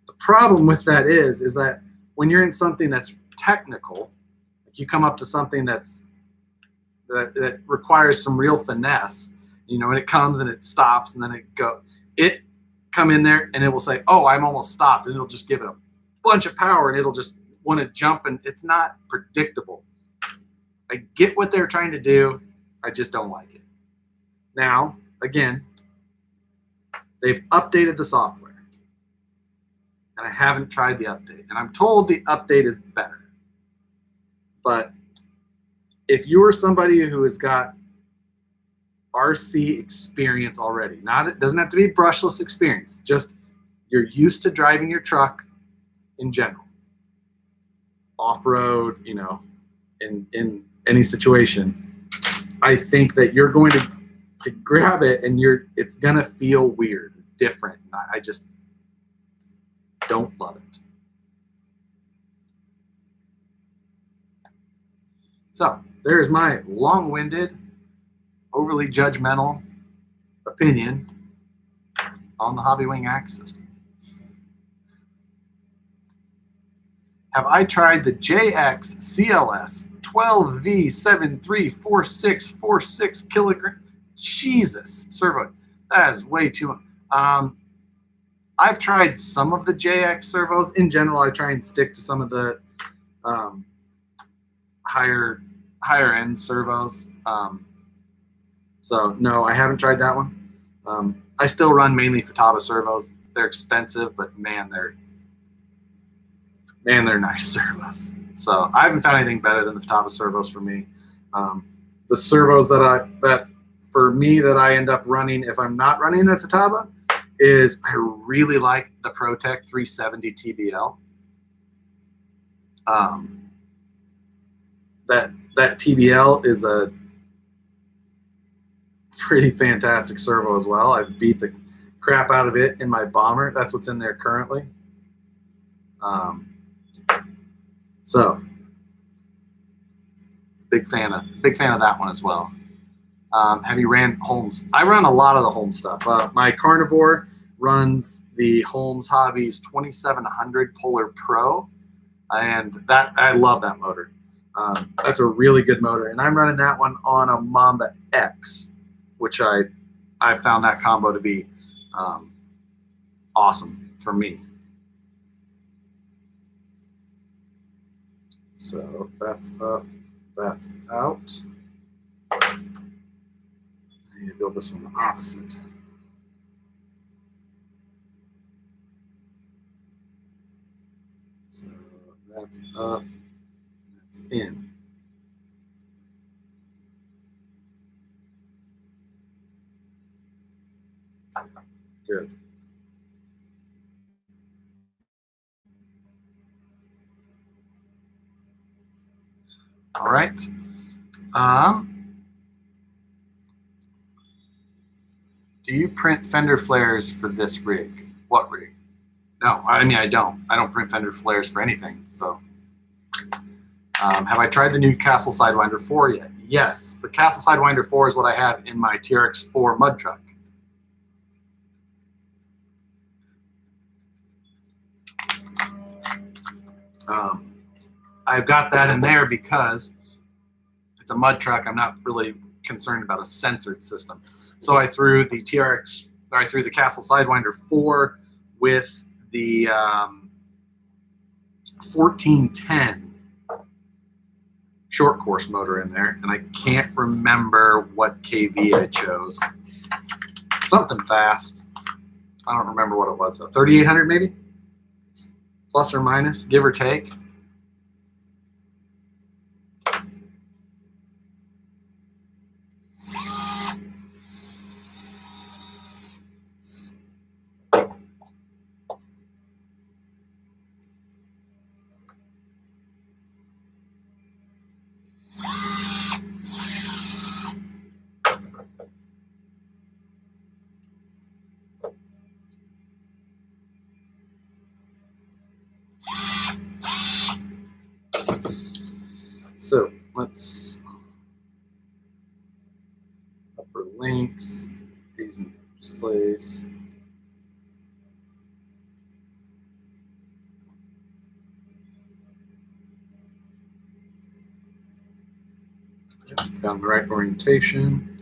The problem with that is that when you're in something that's technical, if you come up to something that requires some real finesse, you know, and it comes and it stops and then it come in there and it will say, oh, I'm almost stopped, and it'll just give it a bunch of power and it'll just want to jump, and it's not predictable. I get what they're trying to do. I just don't like it. Now, again, they've updated the software, and I haven't tried the update, and I'm told the update is better. But if you're somebody who has got RC experience already, it doesn't have to be brushless experience, just you're used to driving your truck in general, off-road, you know, in any situation, I think that you're going to grab it and it's gonna feel weird, different. I just don't love it. So there's my long-winded, overly judgmental opinion on the Hobbywing axe system. Have I tried the JX CLS 12V734646 kilogram? Jesus, servo, that is way too much. I've tried some of the JX servos. In general, I try and stick to some of the higher end servos. So no, I haven't tried that one. I still run mainly Futaba servos. They're expensive, but man, they're nice servos. So I haven't found anything better than the Futaba servos for me. The servos that for me that I end up running if I'm not running a Futaba is I really like the ProTech 370 TBL. That TBL is a pretty fantastic servo as well. I've beat the crap out of it in my bomber. That's what's in there currently. So big fan of that one as well. Have you ran Holmes? I run a lot of the Holmes stuff. My Carnivore runs the Holmes Hobbies 2700 Polar Pro, and I love that motor. That's a really good motor, and I'm running that one on a Mamba X. which I found that combo to be awesome for me. So that's up, that's out. I need to build this one the opposite. So that's up, that's in. Good. All right. Do you print fender flares for this rig? What rig? No, I mean, I don't. I don't print fender flares for anything. So, have I tried the new Castle Sidewinder 4 yet? Yes, the Castle Sidewinder 4 is what I have in my TRX4 mud truck. I've got that in there because it's a mud truck. I'm not really concerned about a censored system. So I threw the the Castle Sidewinder 4 with the 1410 short course motor in there, and I can't remember what KV I chose. Something fast. I don't remember what it was. 3800 maybe? Plus or minus, give or take. So let's upper links, these in place. Yep, found the right orientation.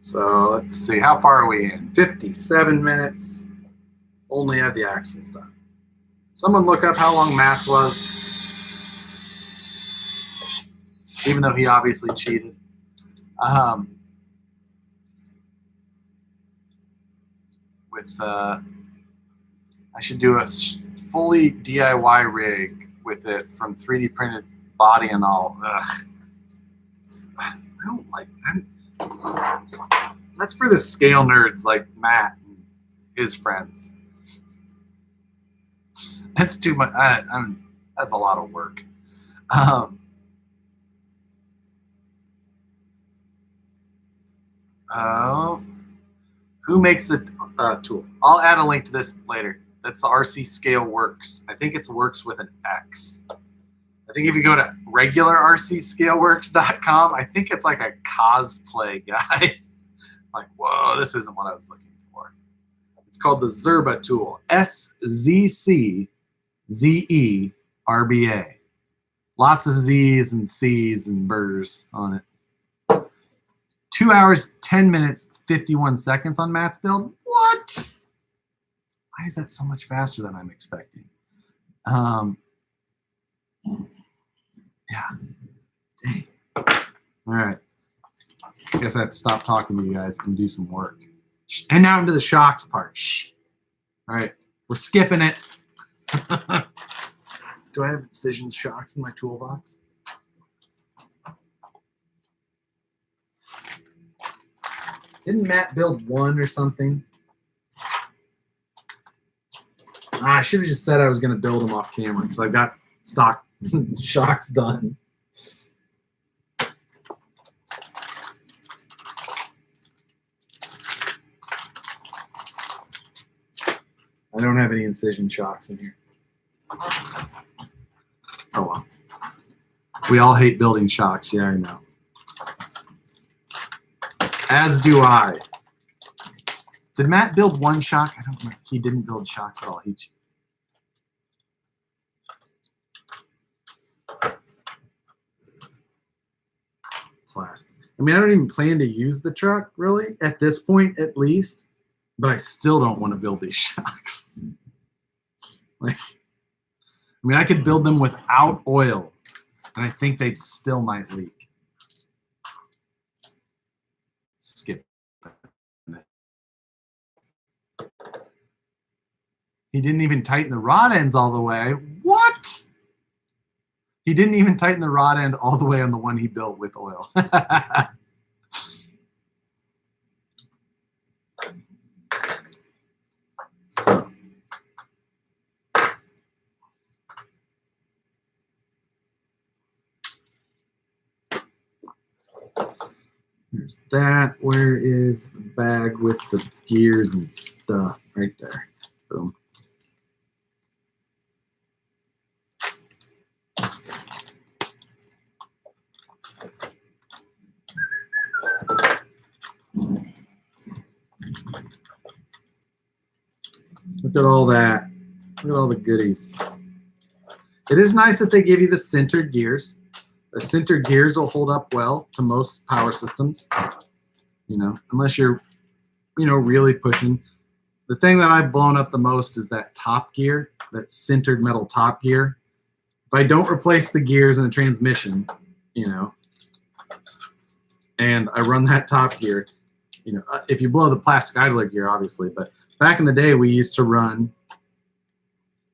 So let's see, how far are we in? 57 minutes. Only have the axles done. Someone look up how long Matt's was. Even though he obviously cheated. I should do a fully DIY rig with it from 3D printed body and all. Ugh. I don't like that. That's for the scale nerds like Matt and his friends. That's too much. That's a lot of work. Who makes the tool? I'll add a link to this later. That's the RC Scale Works. I think it's Works with an X. I think if you go to regular rcscaleworks.com, I think it's like a cosplay guy. Like, whoa, this isn't what I was looking for. It's called the Zerba tool. SZCZERBA. Lots of Z's and C's and burrs on it. 2 hours, 10 minutes, 51 seconds on Matt's build. What? Why is that so much faster than I'm expecting? Yeah. Dang. All right. I guess I have to stop talking to you guys and do some work. And now into the shocks part. Shh. All right. We're skipping it. Do I have incision shocks in my toolbox? Didn't Matt build one or something? I should have just said I was going to build them off camera because I've got stock shocks done. I don't have any incision shocks in here. We all hate building shocks. Yeah, I know. As do I. Did Matt build one shock? I don't know. He didn't build shocks at all. He plastic. I mean, I don't even plan to use the truck really at this point, at least. But I still don't want to build these shocks. Like, I mean, I could build them without oil, and I think they still might leak. Skip. He didn't even tighten the rod ends all the way. What? He didn't even tighten the rod end all the way on the one he built with oil. So. There's that. Where is the bag with the gears and stuff? Right there. Boom. Look at all that. Look at all the goodies. It is nice that they give you the centered gears. The centered gears will hold up well to most power systems, you know, unless you're, you know, really pushing. The thing that I've blown up the most is that top gear, that centered metal top gear. If I don't replace the gears in the transmission, you know, and I run that top gear, you know, if you blow the plastic idler gear, obviously, but back in the day, we used to run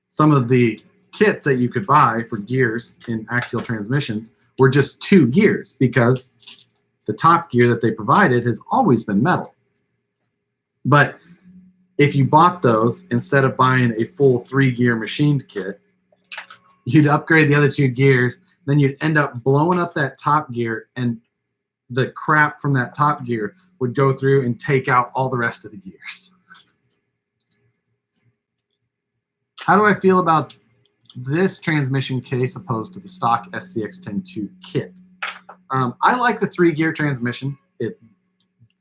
some of the kits that you could buy for gears in axial transmissions were just 2 gears because the top gear that they provided has always been metal. But if you bought those, instead of buying a full 3-gear machined kit, you'd upgrade the other 2 gears, then you'd end up blowing up that top gear, and the crap from that top gear would go through and take out all the rest of the gears. How do I feel about this transmission case opposed to the stock SCX-102 kit? I like the 3-gear transmission. It's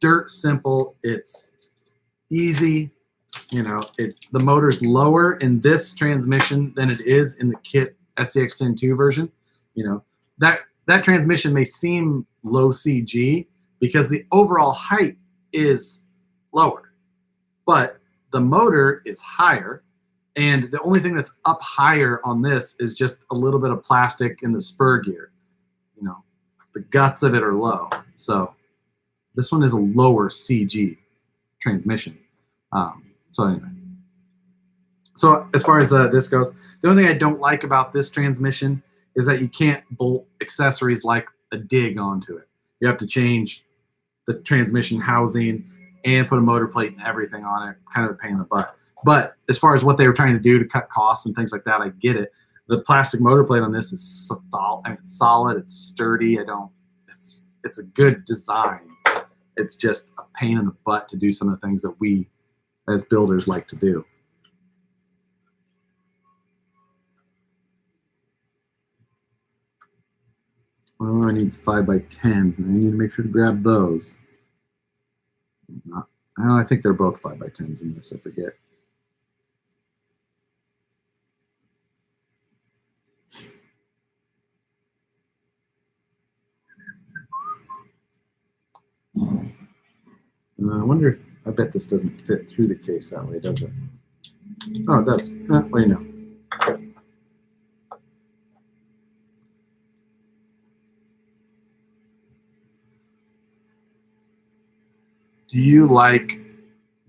dirt simple. It's easy. You know, the motor's lower in this transmission than it is in the kit SCX-102 version. You know, that transmission may seem low CG because the overall height is lower, but the motor is higher. And the only thing that's up higher on this is just a little bit of plastic in the spur gear. You know, the guts of it are low. So this one is a lower CG transmission. So anyway. So as far as this goes, the only thing I don't like about this transmission is that you can't bolt accessories like a dig onto it. You have to change the transmission housing and put a motor plate and everything on it. Kind of a pain in the butt. But as far as what they were trying to do to cut costs and things like that, I get it. The plastic motor plate on this is solid. It's sturdy. It's a good design. It's just a pain in the butt to do some of the things that we as builders like to do. Oh, I need 5x10s, and I need to make sure to grab those. Oh, I think they're both 5x10s in this, I forget. I wonder if, I bet this doesn't fit through the case that way, does it? Oh, it does. What do you know?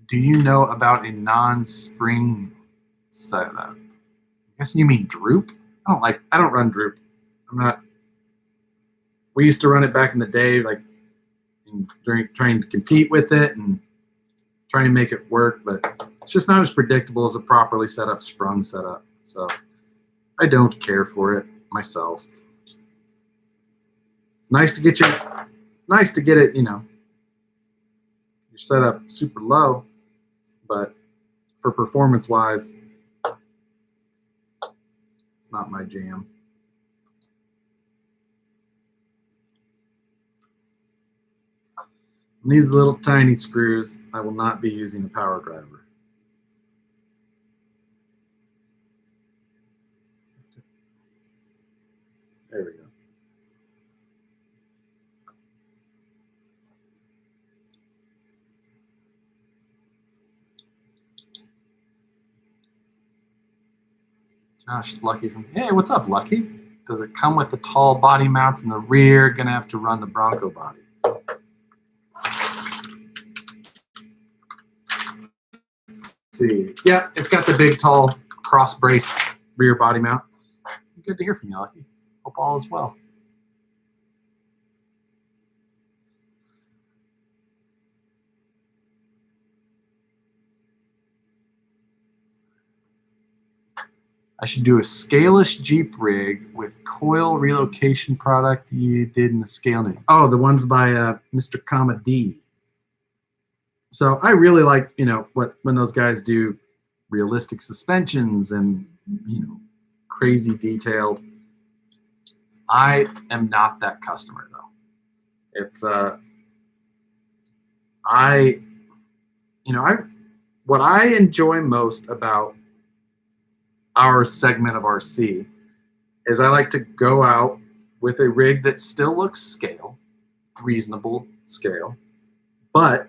Do you know about a non-spring setup? I guess you mean droop? I don't run droop. We used to run it back in the day, like during trying to compete with it and try and make it work, but it's just not as predictable as a properly set up sprung setup. So I don't care for it myself. It's nice to get it, you know, your setup super low, but for performance wise, it's not my jam. And these little tiny screws, I will not be using a power driver. There we go. Josh Lucky from, hey, what's up, Lucky? Does it come with the tall body mounts in the rear? Gonna have to run the Bronco body. Let's see, yeah, it's got the big, tall, cross-braced rear body mount. Good to hear from you, Lucky. Hope all is well. I should do a scaleless Jeep rig with coil relocation product you did in the scale name. Oh, the ones by Mr. Comma D. So I really like, you know, when those guys do realistic suspensions and, you know, crazy detailed. I am not that customer though. It's what I enjoy most about our segment of RC is I like to go out with a rig that still looks scale, reasonable scale, but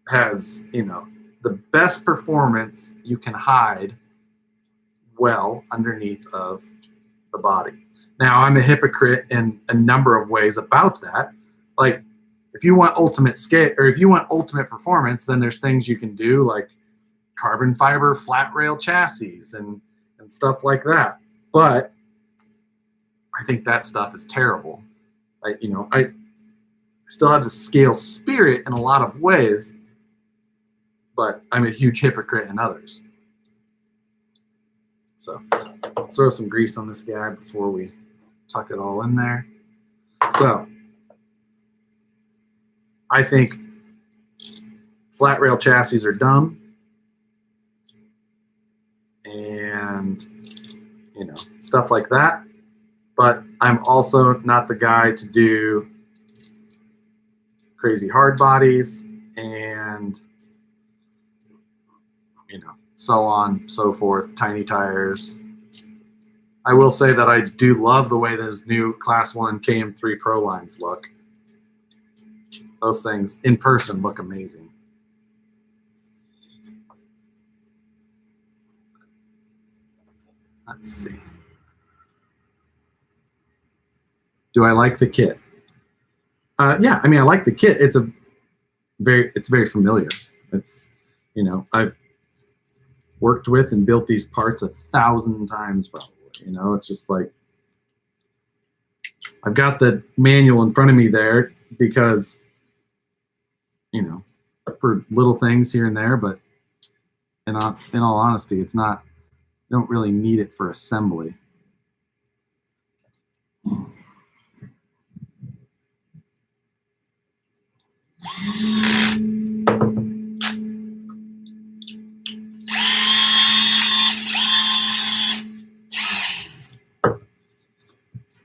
has, you know, the best performance you can hide well underneath of the body. Now, I'm a hypocrite in a number of ways about that. Like, if you want ultimate scale, or if you want ultimate performance, then there's things you can do like carbon fiber flat rail chassis and stuff like that. But I think that stuff is terrible. I still have the scale spirit in a lot of ways, but I'm a huge hypocrite in others. So let's throw some grease on this guy before we tuck it all in there. So I think flat rail chassis are dumb. And, you know, stuff like that. But I'm also not the guy to do crazy hard bodies and, you know, so on, so forth, tiny tires. I will say that I do love the way those new Class 1 KM3 Pro lines look. Those things in person look amazing. Let's see. Do I like the kit? Yeah, I mean, I like the kit. It's very familiar. It's, you know, I've worked with and built these parts 1,000 times probably. You know, it's just like, I've got the manual in front of me there because, you know, for little things here and there, but in all honesty, it's not, you don't really need it for assembly.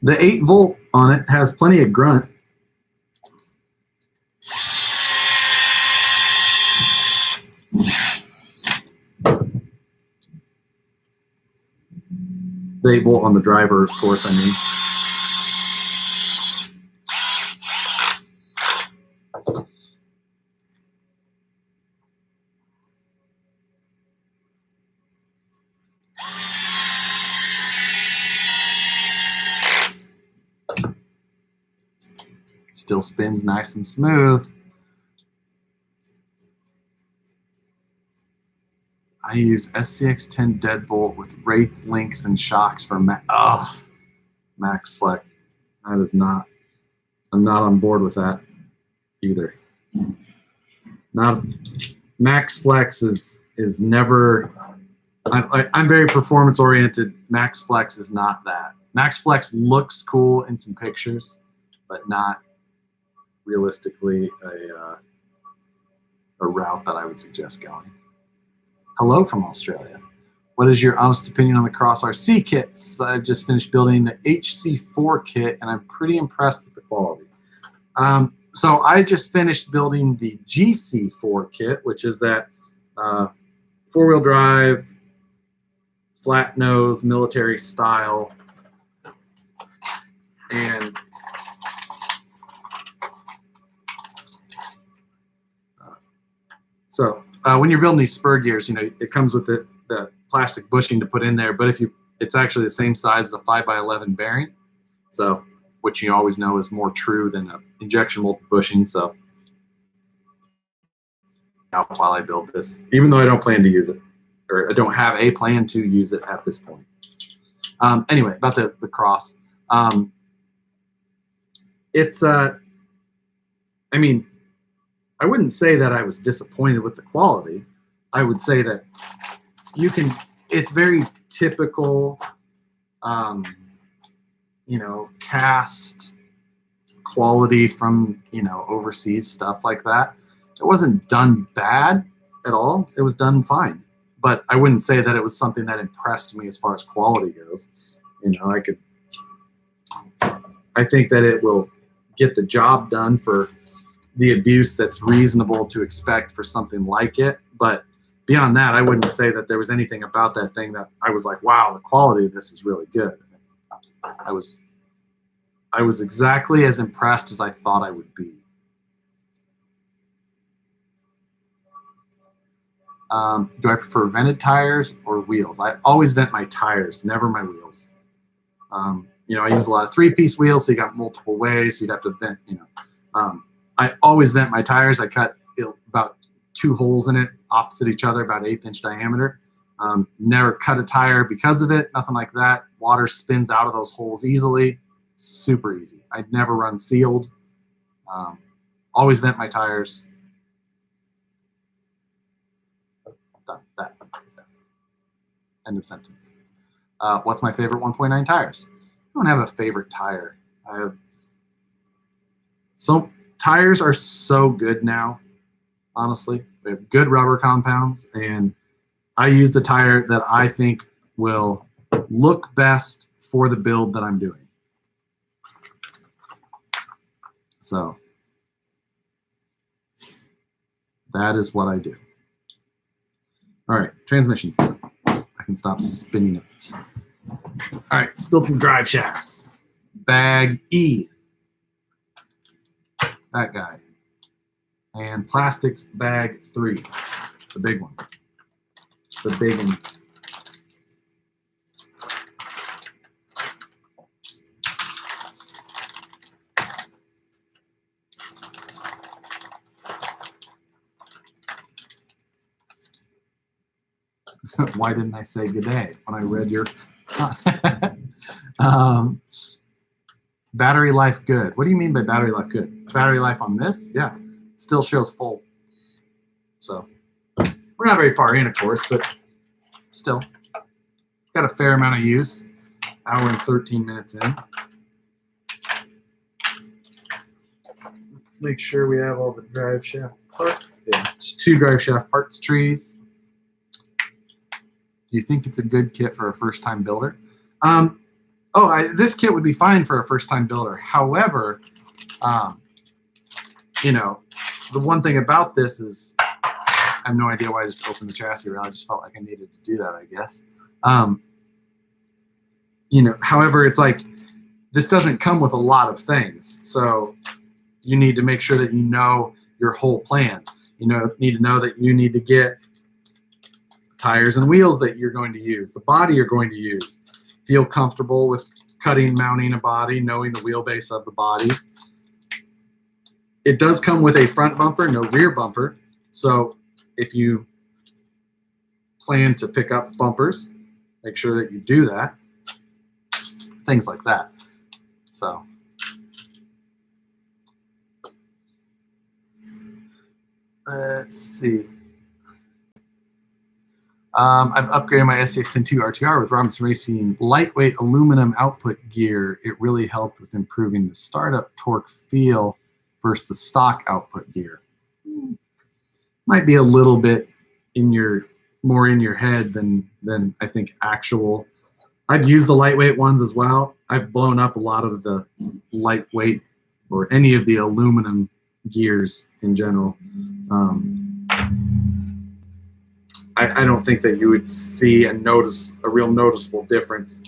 The 8-volt on it has plenty of grunt. The 8-volt on the driver, of course, I mean. Still spins nice and smooth. I use SCX10 deadbolt with Wraith links and shocks for max flex. That is not, I'm not on board with that either. Not max flex is never, I'm very performance oriented. Max flex is not that. Max flex looks cool in some pictures, but not realistically a route that I would suggest going. Hello from Australia. What is your honest opinion on the Cross RC kits? I've just finished building the HC4 kit and I'm pretty impressed with the quality. So I just finished building the GC4 kit, which is that four-wheel drive, flat nose, military style, and so when you're building these spur gears, you know, it comes with the plastic bushing to put in there, but it's actually the same size as a 5x11 bearing, so which you always know is more true than an injection molded bushing. So now while I build this, even though I don't plan to use it, or I don't have a plan to use it at this point. Anyway, about the cross. It's I mean, I wouldn't say that I was disappointed with the quality. I would say that it's very typical, you know, cast quality from, you know, overseas, stuff like that. It wasn't done bad at all. It was done fine. But I wouldn't say that it was something that impressed me as far as quality goes. You know, I think that it will get the job done for the abuse that's reasonable to expect for something like it. But beyond that, I wouldn't say that there was anything about that thing that I was like, wow, the quality of this is really good. I was exactly as impressed as I thought I would be. Do I prefer vented tires or wheels? I always vent my tires, never my wheels. You know, I use a lot of 3-piece wheels, so you got multiple ways, so you'd have to vent, you know. I always vent my tires. I cut about 2 holes in it opposite each other, about 1/8 inch diameter. Never cut a tire because of it, nothing like that. Water spins out of those holes easily, super easy. I'd never run sealed. Always vent my tires. That. End of sentence. What's my favorite 1.9 tires? I don't have a favorite tire. Tires are so good now, honestly. They have good rubber compounds, and I use the tire that I think will look best for the build that I'm doing. So that is what I do. All right, transmission's done. I can stop spinning it. All right, let's build some drive shafts. Bag E. That guy. And plastics bag 3. The big one. The big one. Why didn't I say good day when I read your battery life good? What do you mean by battery life good? Battery life on this? Yeah, it still shows full. So we're not very far in, of course, but still got a fair amount of use. Hour and 13 minutes in. Let's make sure we have all the drive shaft parts. Yeah, it's 2 drive shaft parts trees. Do you think it's a good kit for a first-time builder? This kit would be fine for a first-time builder. However, you know, the one thing about this is, I have no idea why I just opened the chassis around. I just felt like I needed to do that, I guess. You know, however, it's like this doesn't come with a lot of things, so you need to make sure that you know your whole plan. You need to know that you need to get tires and wheels that you're going to use, the body you're going to use. Feel comfortable with cutting, mounting a body, knowing the wheelbase of the body. It does come with a front bumper, no rear bumper. So if you plan to pick up bumpers, make sure that you do that. Things like that. So let's see. I've upgraded my SCX-102 RTR with Robinson Racing lightweight aluminum output gear. It really helped with improving the startup torque feel versus the stock output gear. Might be a little bit more in your head than I think actual. I've used the lightweight ones as well. I've blown up a lot of the lightweight or any of the aluminum gears in general. I don't think that you would see a real noticeable difference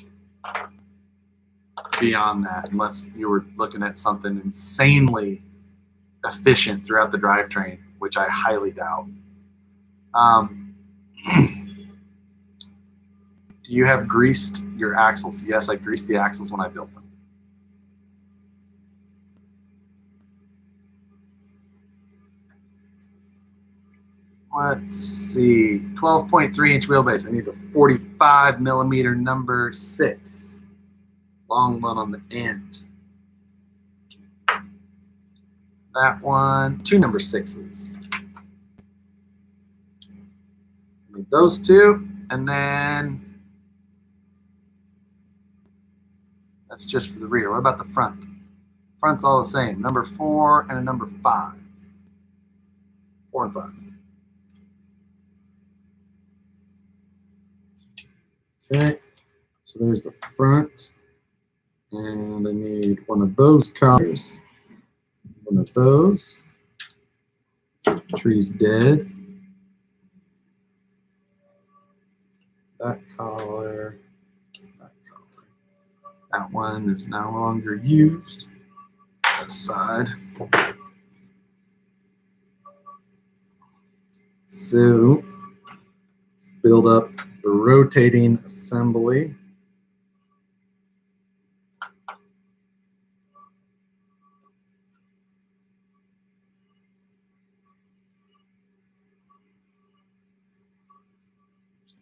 beyond that, unless you were looking at something insanely efficient throughout the drivetrain, which I highly doubt. Do you have greased your axles? Yes, I greased the axles when I built them. Let's see, 12.3-inch wheelbase. I need the 45mm number 6. Long one on the end. That one, 2 number 6s. Need those 2, and then that's just for the rear. What about the front? Front's all the same. Number 4 and a number 5. 4 and 5. Okay, so there's the front, and I need one of those collars, one of those. Tree's dead. That collar, that collar. That one is no longer used. That side. So let's build up the rotating assembly.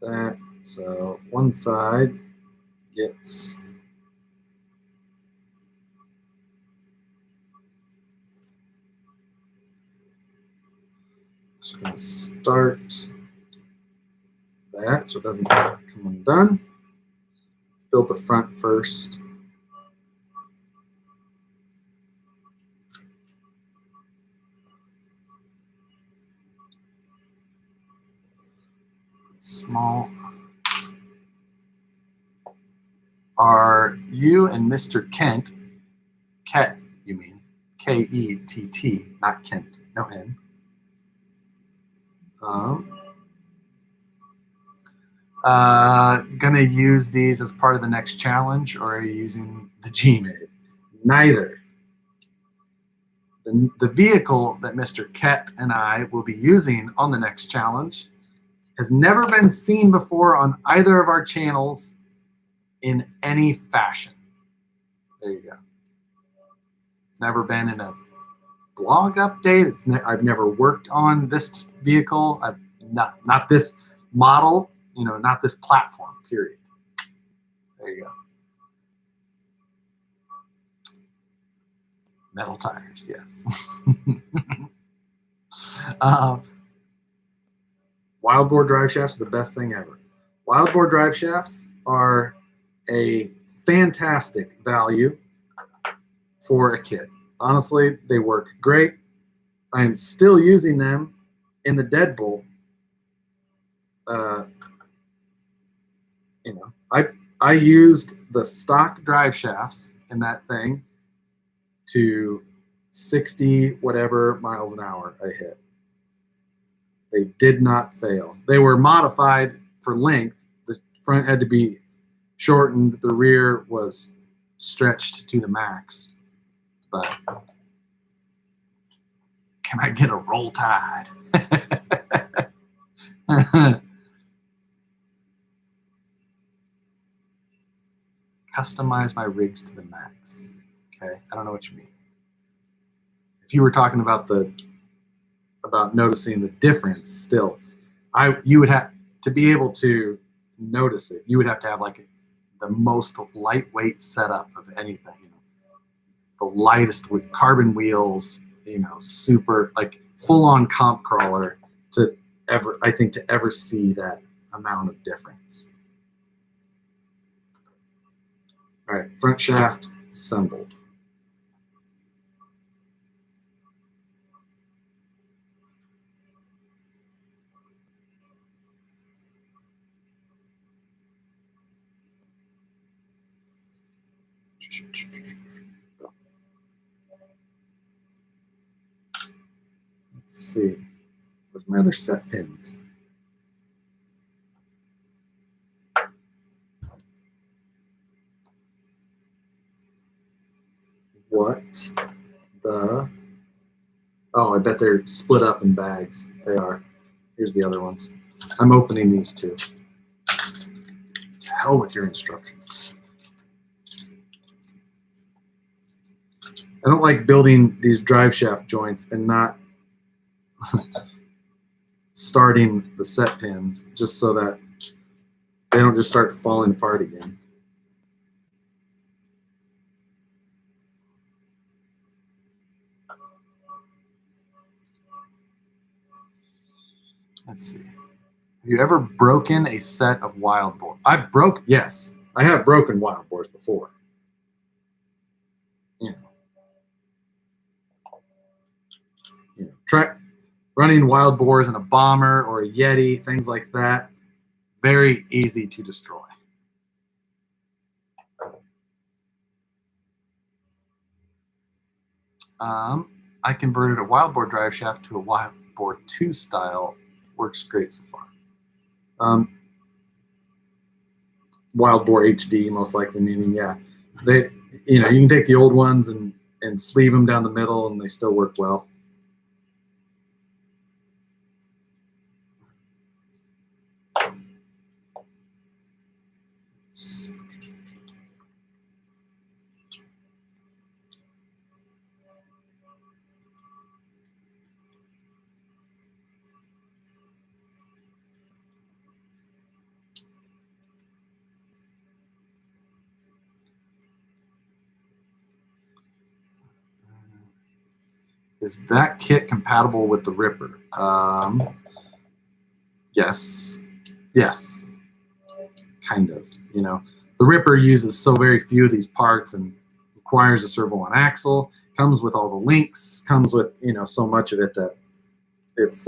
That, so one side gets just going to start that so it doesn't come undone. Let's build the front first. Small. Are you and Mr. Kent, Ket, you mean, K-E-T-T, not Kent, no N. Gonna use these as part of the next challenge, or are you using the G-Made? Neither. The vehicle that Mr. Ket and I will be using on the next challenge has never been seen before on either of our channels in any fashion. There you go. It's never been in a blog update. I've never worked on this vehicle. I've not this model, you know, not this platform, period. There you go. Metal tires, yes. Wild bore drive shafts are the best thing ever. Wild bore drive shafts are a fantastic value for a kit. Honestly, they work great. I am still using them in the Deadbolt. You know, I used the stock drive shafts in that thing to 60 whatever miles an hour I hit. They did not fail. They were modified for length. The front had to be shortened. The rear was stretched to the max. But can I get a roll tide? Customize my rigs to the max. Okay, I don't know what you mean. If you were talking about noticing the difference, still, you would have to be able to notice it. You would have to have like the most lightweight setup of anything. You know, the lightest with carbon wheels. You know, super like full-on comp crawler to ever see that amount of difference. All right, front shaft assembled. Let's see. Where's my other set pins? What the? Oh, I bet they're split up in bags. They are. Here's the other ones. I'm opening these two. To hell with your instructions. I don't like building these drive shaft joints and not starting the set pins just so that they don't just start falling apart again. Let's see. Have you ever broken a set of wild boar? Yes, I have broken wild boars before. You know, try running wild boars in a bomber or a Yeti, things like that. Very easy to destroy. I converted a wild boar drive shaft to a wild boar 2 style. Works great so far. Wild boar HD, most likely, meaning, yeah, they, you can take the old ones and sleeve them down the middle, and they still work well. Is that kit compatible with the Ripper? Yes. Yes. Kind of. The Ripper uses so very few of these parts and requires a servo on axle. Comes with all the links. Comes with so much of it that it's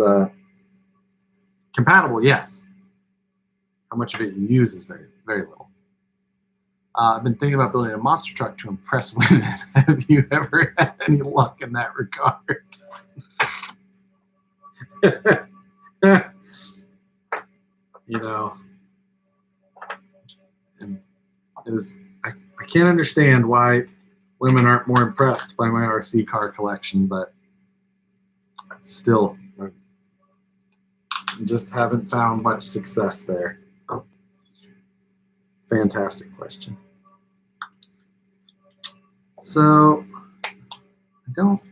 compatible. Yes. How much of it you use is very, very little. I've been thinking about building a monster truck to impress women. Have you ever had any luck in that regard? I can't understand why women aren't more impressed by my RC car collection, but still, I just haven't found much success there. Fantastic question. So I don't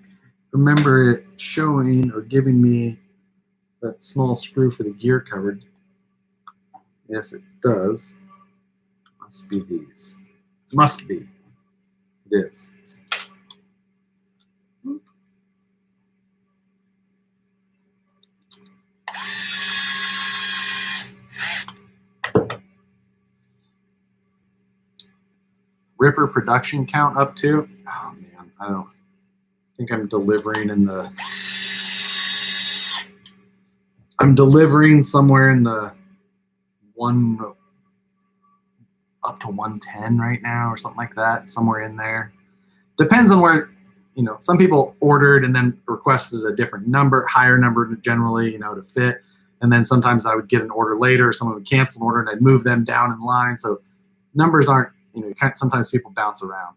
remember it showing or giving me that small screw for the gear cover. Yes, it does. Must be these. Must be. It is. Ripper production count up to? Oh man, I don't think I'm delivering in the. I'm delivering somewhere in the up to 110 right now or something like that, somewhere in there. Depends on where, some people ordered and then requested a different number, higher number generally, to fit. And then sometimes I would get an order later, someone would cancel an order and I'd move them down in line. So numbers aren't, sometimes people bounce around.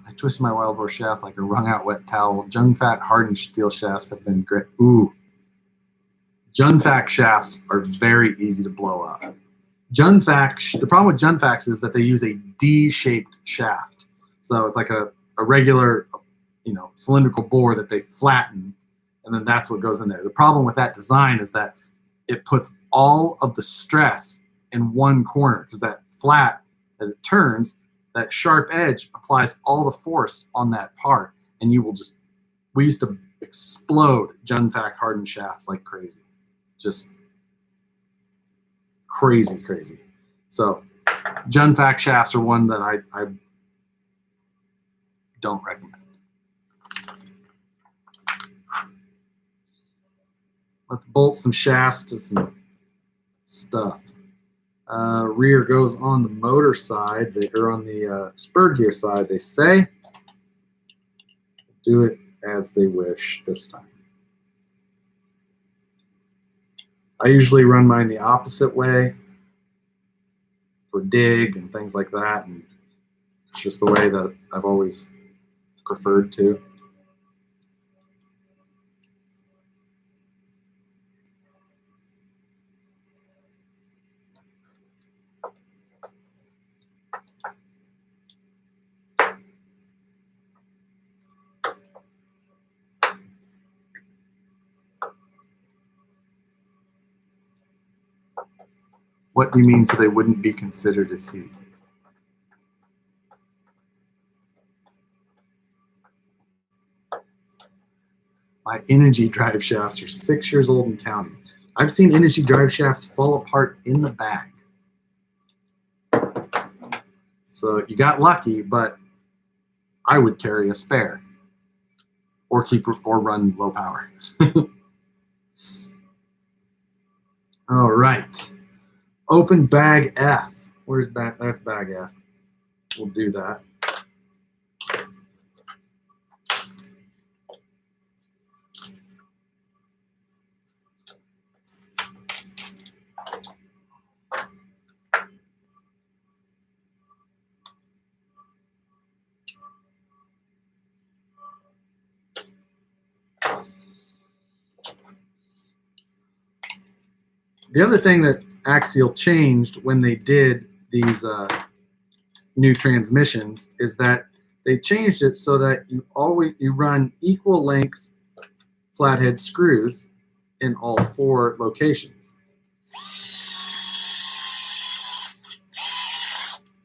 I twisted my wild boar shaft like a wrung out wet towel. Junfac hardened steel shafts have been great. Ooh. Junfac shafts are very easy to blow up. The problem with Junfacs is that they use a D-shaped shaft. So it's like a regular, cylindrical bore that they flatten, and then that's what goes in there. The problem with that design is that it puts all of the stress in one corner, because that flat, as it turns, that sharp edge applies all the force on that part, and we used to explode Junfac hardened shafts like crazy. Just crazy. So Junfac shafts are one that I don't recommend. Let's bolt some shafts to some stuff. Rear goes on the motor side, or on the spur gear side, they say. do it as they wish this time. I usually run mine the opposite way for dig and things like that, and it's just the way that I've always preferred to. What do you mean so they wouldn't be considered a seed? My energy drive shafts are 6 years old and counting. I've seen energy drive shafts fall apart in the bag. So you got lucky, but I would carry a spare or run low power. All right. Open bag F. Where's bag? That's bag F. We'll do that. The other thing that Axial changed when they did these new transmissions is that they changed it so that you run equal length flathead screws in all 4 locations.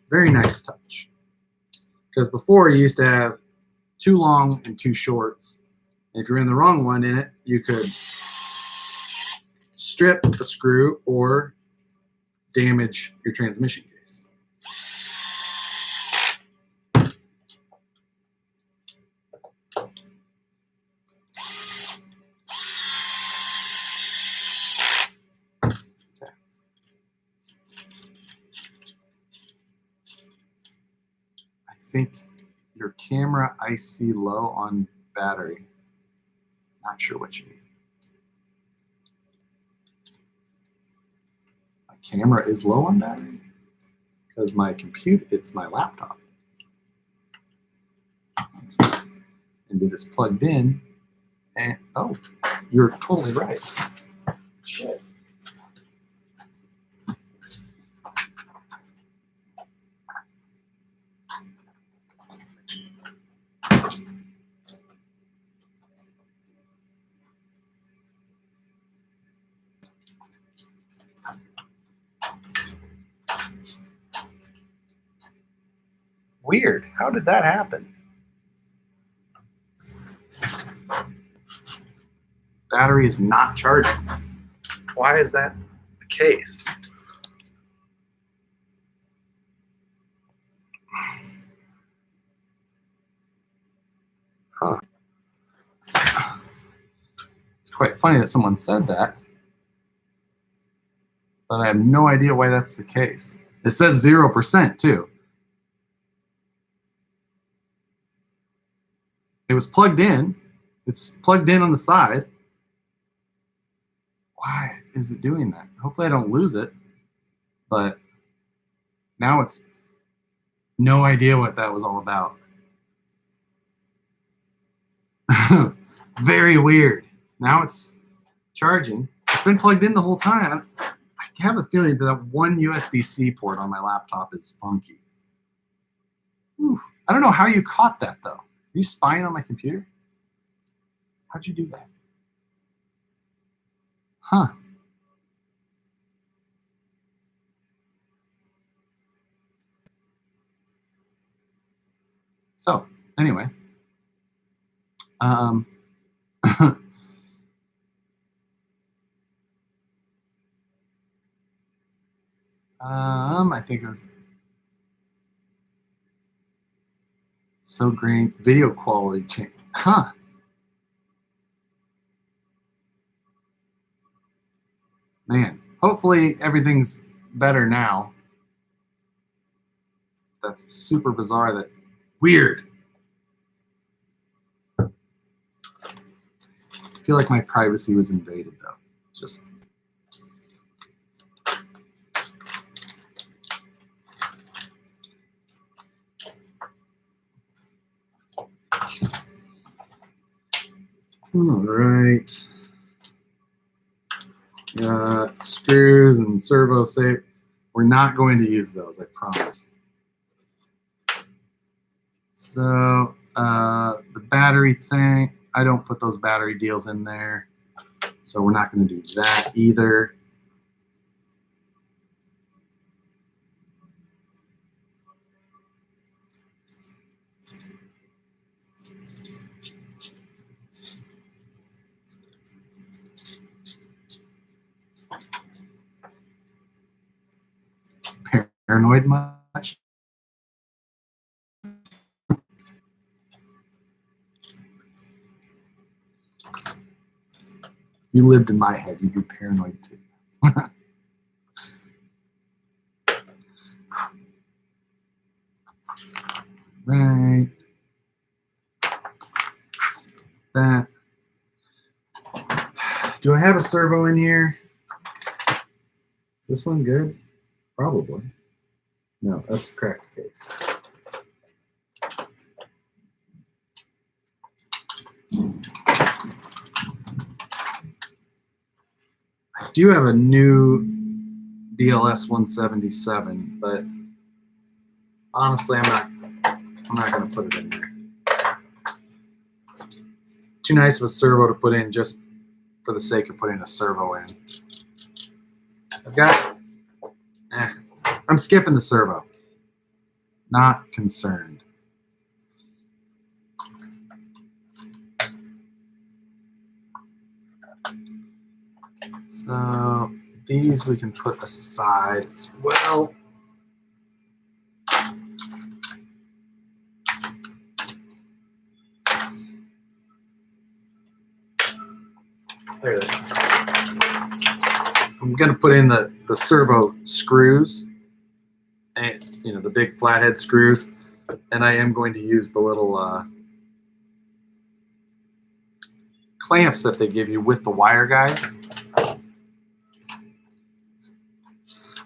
Very nice touch. Because before you used to have 2 long and 2 shorts. And if you're in the wrong one in it, you could strip the screw or damage your transmission case. Okay. I think your camera I see low on battery. Not sure what you mean. Camera is low on battery because my computer, it's my laptop, and it is plugged in. And oh, you're totally right. Shit. Weird. How did that happen? Battery is not charging. Why is that the case? Huh. It's quite funny that someone said that, but I have no idea why that's the case. It says 0% too. It was plugged in. It's plugged in on the side. Why is it doing that? Hopefully I don't lose it, but now it's no idea what that was all about. Very weird. Now it's charging. It's been plugged in the whole time. I have a feeling that one USB-C port on my laptop is funky. Whew. I don't know how you caught that though. Are you spying on my computer? How'd you do that? Huh. So, anyway. I think it was so green video quality change. Huh. Man, hopefully everything's better now. That's super bizarre. That weird. feel like my privacy was invaded though. Just all right. Got screws and servo safe. We're not going to use those, I promise. So the battery thing, I don't put those battery deals in there. So we're not going to do that either. Paranoid much? You lived in my head, you'd be paranoid too. Right. That. Do I have a servo in here? Is this one good? Probably. No, that's a cracked case. I do have a new BLS 177, but honestly, I'm not going to put it in there. It's too nice of a servo to put in just for the sake of putting a servo in. I've got. I'm skipping the servo. Not concerned. So these we can put aside as well. There it is. I'm going to put in the servo screws, and the big flathead screws, and I am going to use the little clamps that they give you with the wire guides. I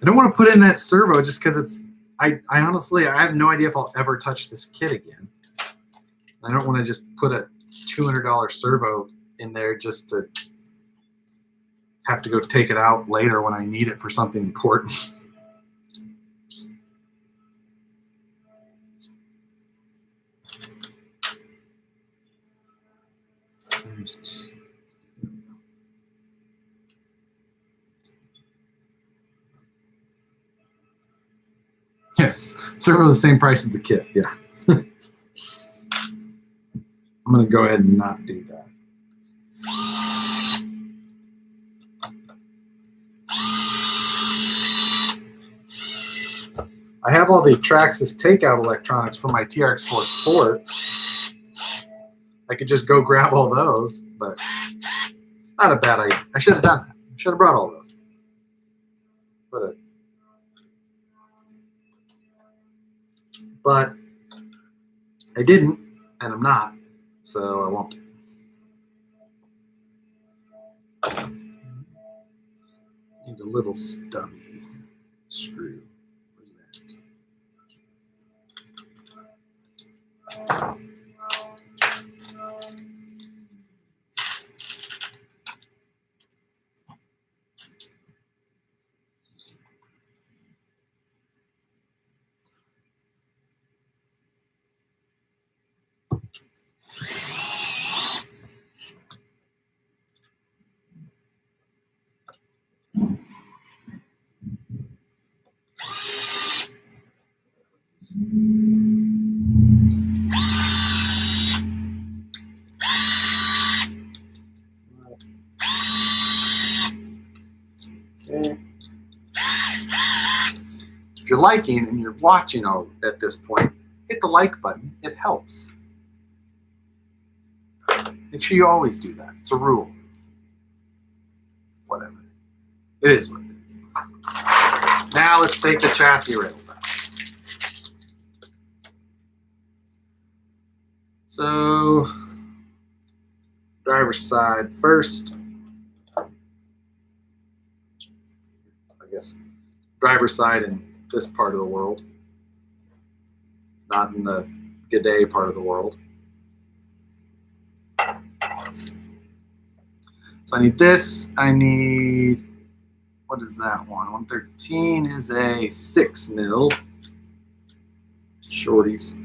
don't want to put in that servo just because it's. I honestly I have no idea if I'll ever touch this kit again. I don't want to just put a $200 servo in there just to have to go take it out later when I need it for something important. Yes, servo is the same price as the kit. Yeah. I'm going to go ahead and not do that. I have all the Traxxas takeout electronics for my TRX4 Sport. I could just go grab all those, but not a bad idea. I should have done that. I should have brought all those. But I didn't, and I'm not, so I won't. Need a little stubby screw. Where's that? Okay. If you're liking and you're watching at this point, hit the like button. It helps. Make sure you always do that. It's a rule. It's whatever. It is what it is. Now let's take the chassis rails out. So driver's side first. I guess driver's side in this part of the world, not in the G'day part of the world. So I need this. I need, what is that one? 113 is a 6 mil. Shorties.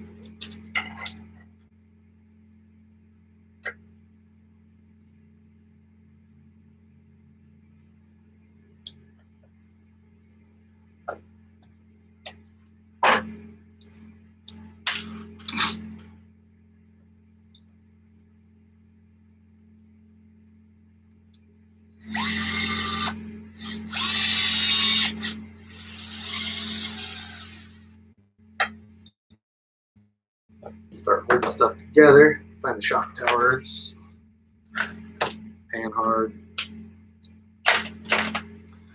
Start holding stuff together. Find the shock towers. Pan hard.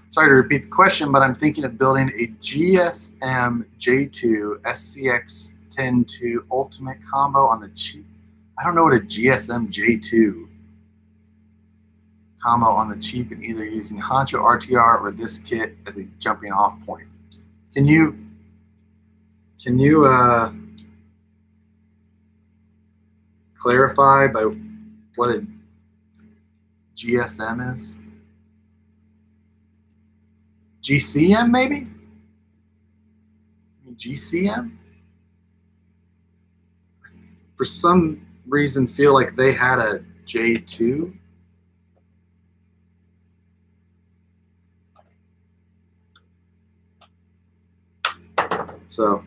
Sorry to repeat the question, but I'm thinking of building a GSM J2 SCX-10-2 Ultimate combo on the cheap. I don't know what a GSM J2 combo on the cheap, and either using Honcho RTR or this kit as a jumping off point. Can you clarify by what a GSM is? GCM maybe? GCM? For some reason feel like they had a J2. So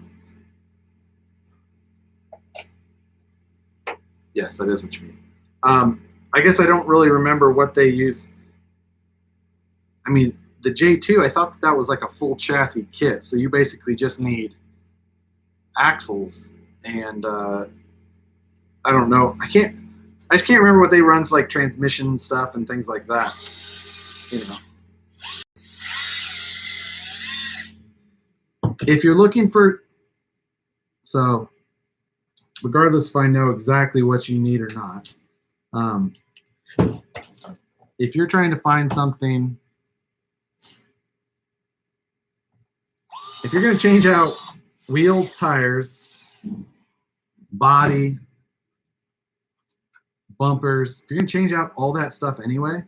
yes, that is what you mean. I guess I don't really remember what they use. I mean, the J2, I thought that was like a full chassis kit. So you basically just need axles and I don't know. I just can't remember what they run for, like transmission stuff and things like that. You know. If you're looking for, so regardless if I know exactly what you need or not, if you're trying to find something, if you're going to change out wheels, tires, body, bumpers, if you're going to change out all that stuff anyway,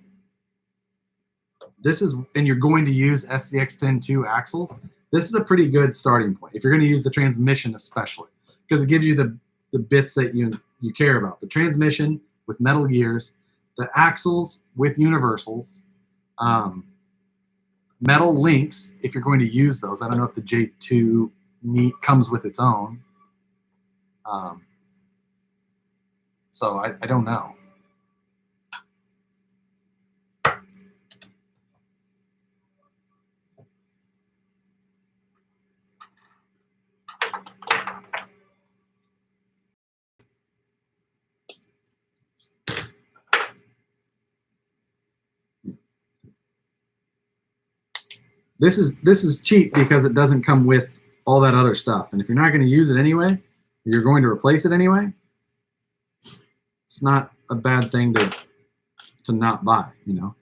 this is, and you're going to use SCX-10-2 axles, this is a pretty good starting point. If you're going to use the transmission especially, because it gives you the bits that you care about. The transmission with metal gears, the axles with universals, metal links if you're going to use those. I don't know if the J2 comes with its own. So I don't know. This is cheap because it doesn't come with all that other stuff. And if you're not going to use it anyway, you're going to replace it anyway, it's not a bad thing to not buy, you know.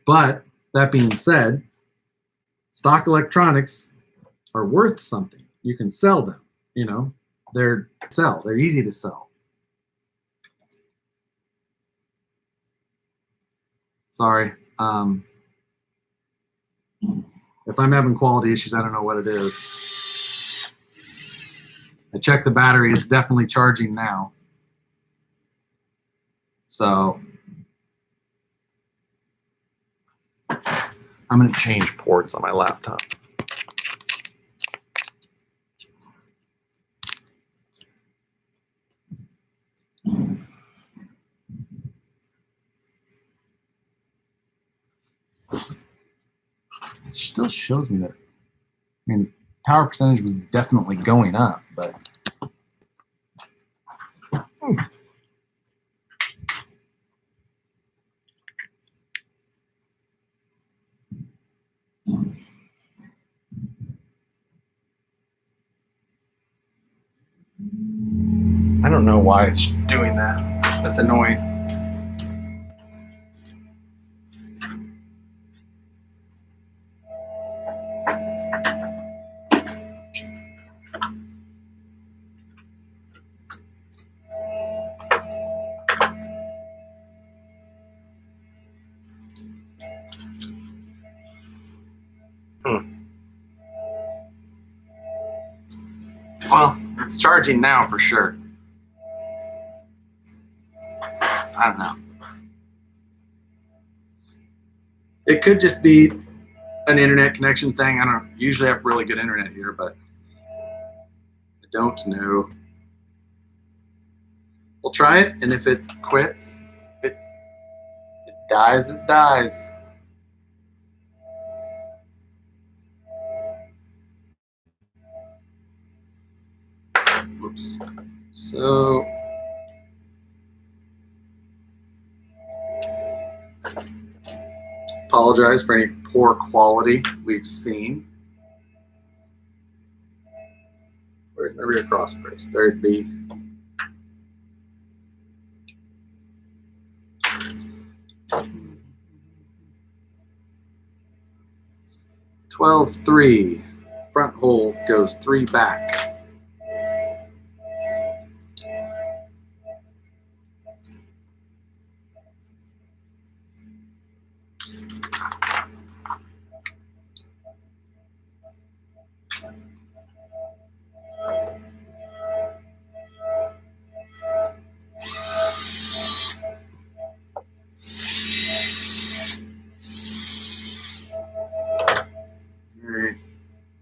But that being said, stock electronics are worth something. You can sell them, you know. They're easy to sell. Sorry. If I'm having quality issues, I don't know what it is. I checked the battery. It's definitely charging now. So I'm going to change ports on my laptop. It still shows me that, I mean, power percentage was definitely going up, but I don't know why it's doing that. That's annoying. Well, it's charging now for sure. I don't know. It could just be an internet connection thing. I don't usually have really good internet here, but I don't know. We'll try it, and if it quits, it dies, it dies. Oops. So apologize for any poor quality we've seen. Where's my rear cross brace? There it'd be. $12.3. Front hole goes 3 back.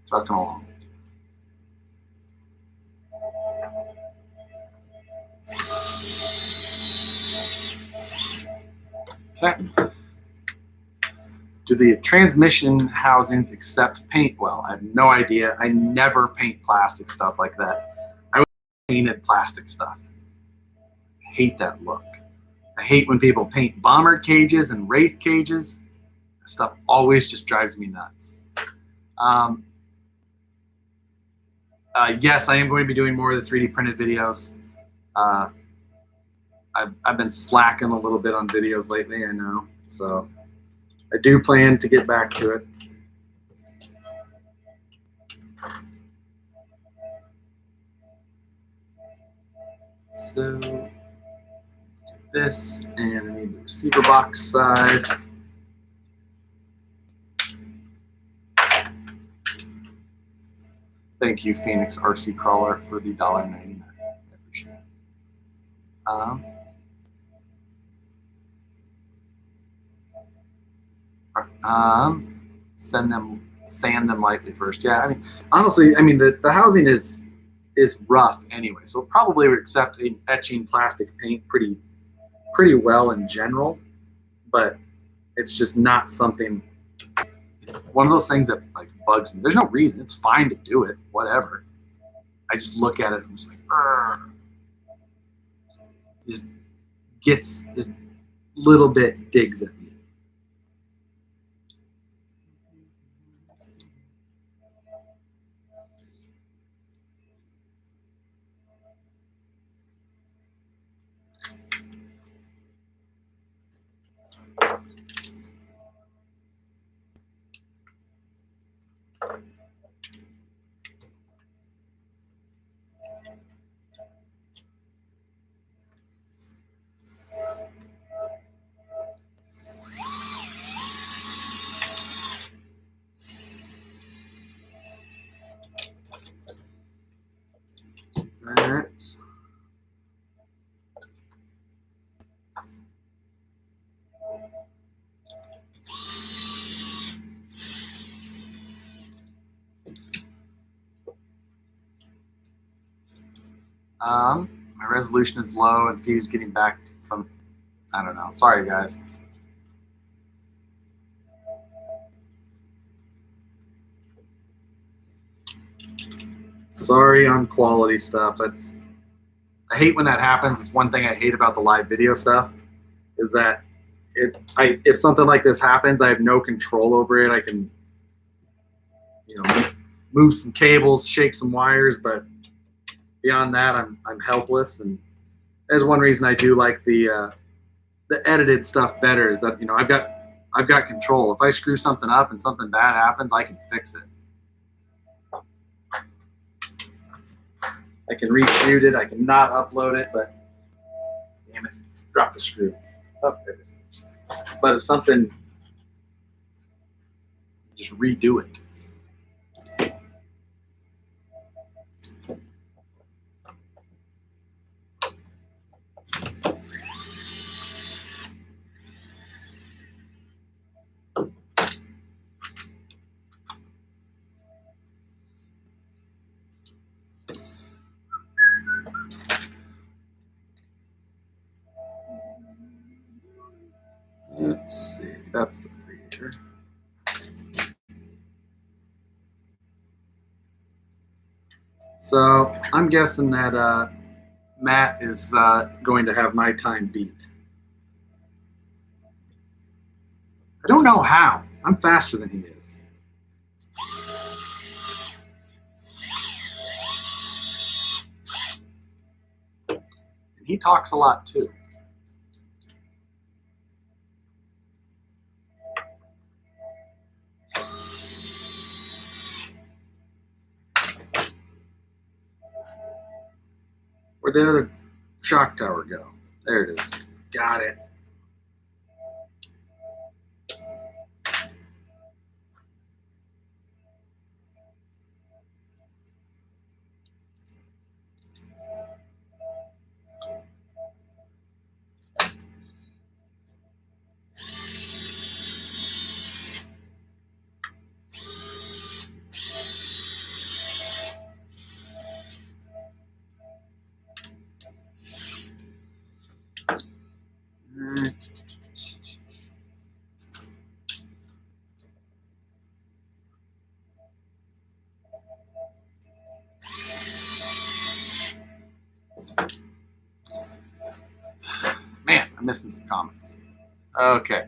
Trucking along. Okay. Do the transmission housings accept paint well? I have no idea. I never paint plastic stuff like that. I painted plastic stuff. I hate that look. I hate when people paint bomber cages and wraith cages. That stuff always just drives me nuts. Yes, I am going to be doing more of the 3D printed videos. I've been slacking a little bit on videos lately, I know. So I do plan to get back to it. So this, and I need the receiver box side. Thank you, Phoenix RC Crawler, for the $1.99. I appreciate it. Sand them lightly first. Yeah, I mean, honestly, I mean the housing is rough anyway, so it probably would accept an etching plastic paint pretty well in general, but it's just not something. One of those things that like bugs me. There's no reason. It's fine to do it. Whatever. I just look at it and I'm just like, just little bit digs at me. That. My resolution is low and Fuse getting back from, I don't know. Sorry, guys. Sorry on quality stuff. I hate when that happens. It's one thing I hate about the live video stuff is that if something like this happens, I have no control over it. I can, move some cables, shake some wires, but beyond that, I'm helpless. And there's one reason I do like the edited stuff better is that I've got control. If I screw something up and something bad happens, I can fix it. I can reshoot it. I can not upload it, but damn it, drop the screw. Oh, there it is. But if something, just redo it. Let's see, that's the rear. So I'm guessing that Matt is going to have my time beat. I don't know how. I'm faster than he is. And he talks a lot too. Where'd the other shock tower go? There it is. Got it. Man, I'm missing some comments. Okay.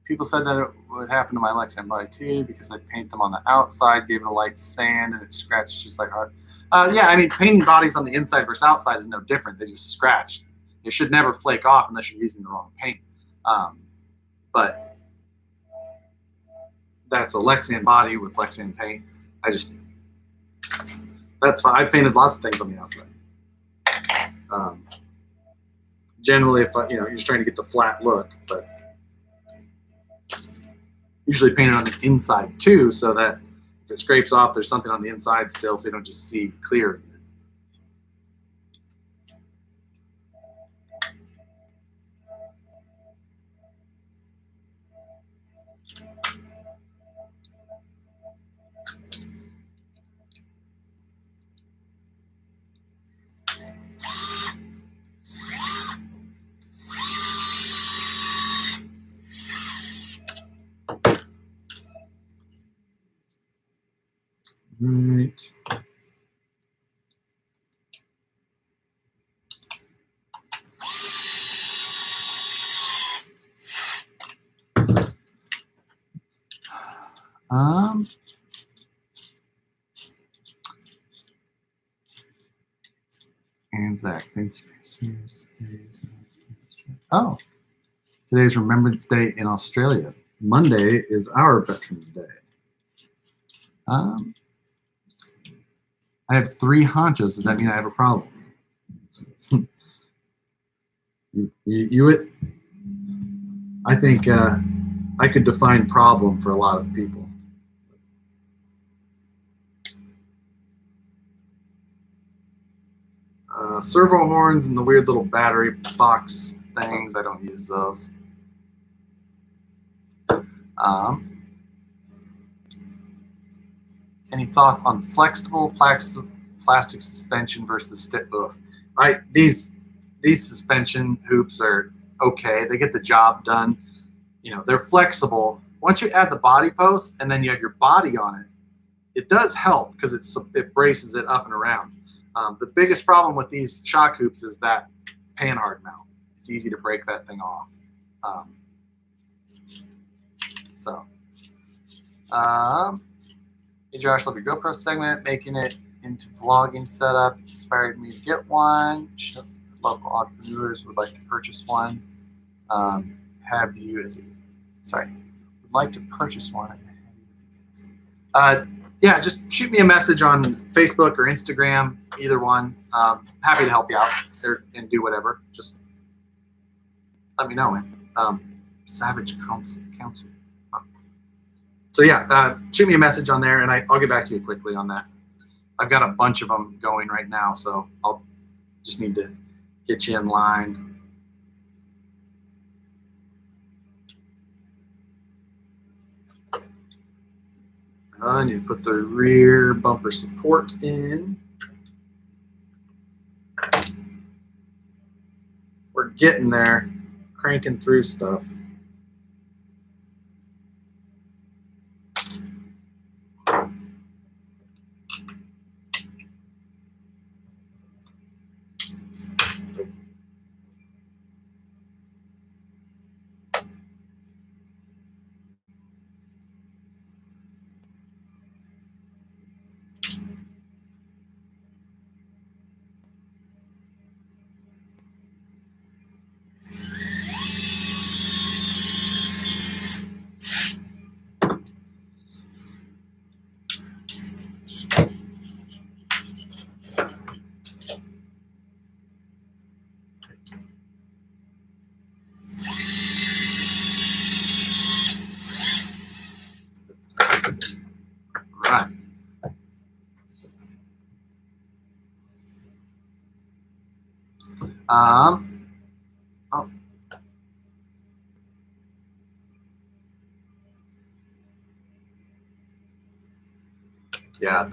People said that it would happen to my Lexan body too because I paint them on the outside, gave it a light sand, and it scratched just like hard. Yeah, I mean, painting bodies on the inside versus outside is no different. They just scratch. It should never flake off unless you're using the wrong paint. But that's a Lexan body with Lexan paint. That's fine. I've painted lots of things on the outside. Generally, if you're just trying to get the flat look, but usually paint it on the inside too, so that if it scrapes off, there's something on the inside still, so you don't just see clear again. Right. And Zach, thank you for your service. Oh, today's Remembrance Day in Australia. Monday is our Veterans Day. I have 3 honchos. Does that mean I have a problem? I think I could define problem for a lot of people. Servo horns and the weird little battery box things, I don't use those. Any thoughts on flexible plastic suspension versus stick? These suspension hoops are okay. They get the job done. They're flexible. Once you add the body post and then you have your body on it, it does help because it braces it up and around. The biggest problem with these shock hoops is that panhard mount. It's easy to break that thing off. Hey Josh, love your GoPro segment. Making it into vlogging setup inspired me to get one. Local entrepreneurs would like to purchase one. Would like to purchase one. Yeah, just shoot me a message on Facebook or Instagram, either one. Happy to help you out and do whatever. Just let me know, man. Savage Council. So yeah, shoot me a message on there, and I'll get back to you quickly on that. I've got a bunch of them going right now, so I'll just need to get you in line. I need to put the rear bumper support in. We're getting there. cranking through stuff. Right. Oh. Yeah,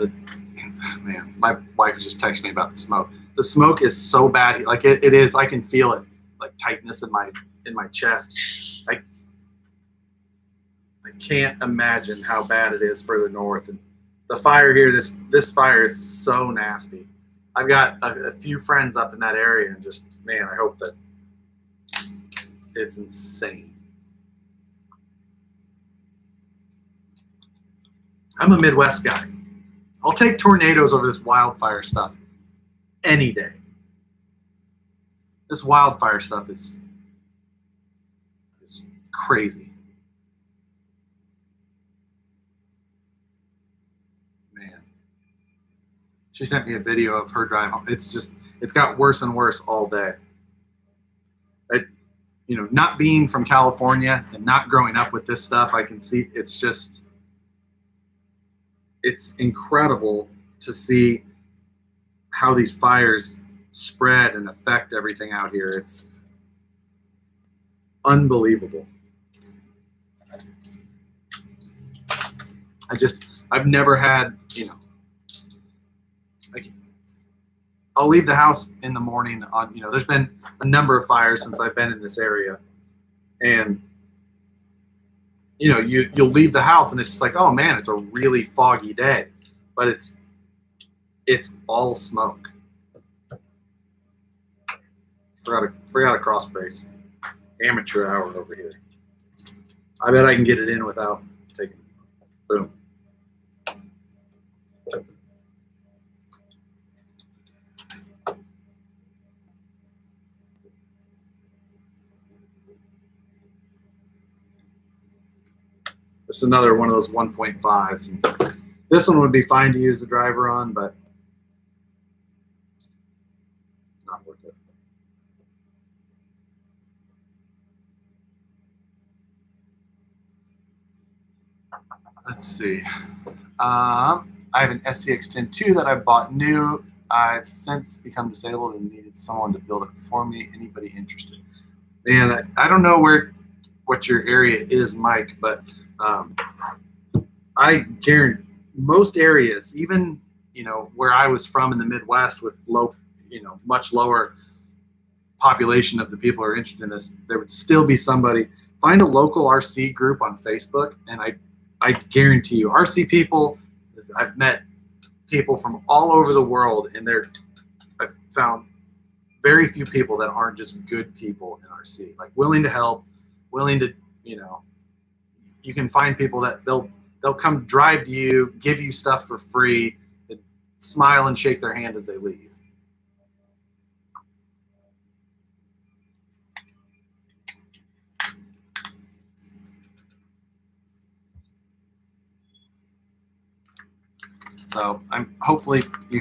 man, my wife just texted me about the smoke. The smoke is so bad. Like it is, I can feel it, like tightness in my chest. I can't imagine how bad it is further north. And the fire here, this fire is so nasty. I've got a few friends up in that area, and just, man, I hope that it's insane. I'm a Midwest guy. I'll take tornadoes over this wildfire stuff any day. This wildfire stuff is crazy. Man. She sent me a video of her drive home. It's got worse and worse all day. You know, not being from California and not growing up with this stuff, I can see it's incredible to see how these fires spread and affect everything out here. It's unbelievable. I've never had, you know, like, I'll leave the house in the morning on, you know, there's been a number of fires since I've been in this area, and you know, you'll leave the house and it's just like, oh man, it's a really foggy day, but it's all smoke. Forgot a cross brace. Amateur hour over here. I bet I can get it in without taking. Boom. This is another one of those 1.5s. This one would be fine to use the driver on, but not worth it. Let's see. I have an SCX-10 that I bought new. I've since become disabled and needed someone to build it for me. Anybody interested? Man, I don't know what your area is, Mike, but I guarantee most areas, even, you know, where I was from in the Midwest with low, you know, much lower population of the people who are interested in this, there would still be somebody. Find a local RC group on Facebook, and I guarantee you, RC people, I've met people from all over the world, and I've found very few people that aren't just good people in RC, like willing to help, willing to, you know, you can find people that they'll come drive to you, give you stuff for free, and smile and shake their hand as they leave. So hopefully you can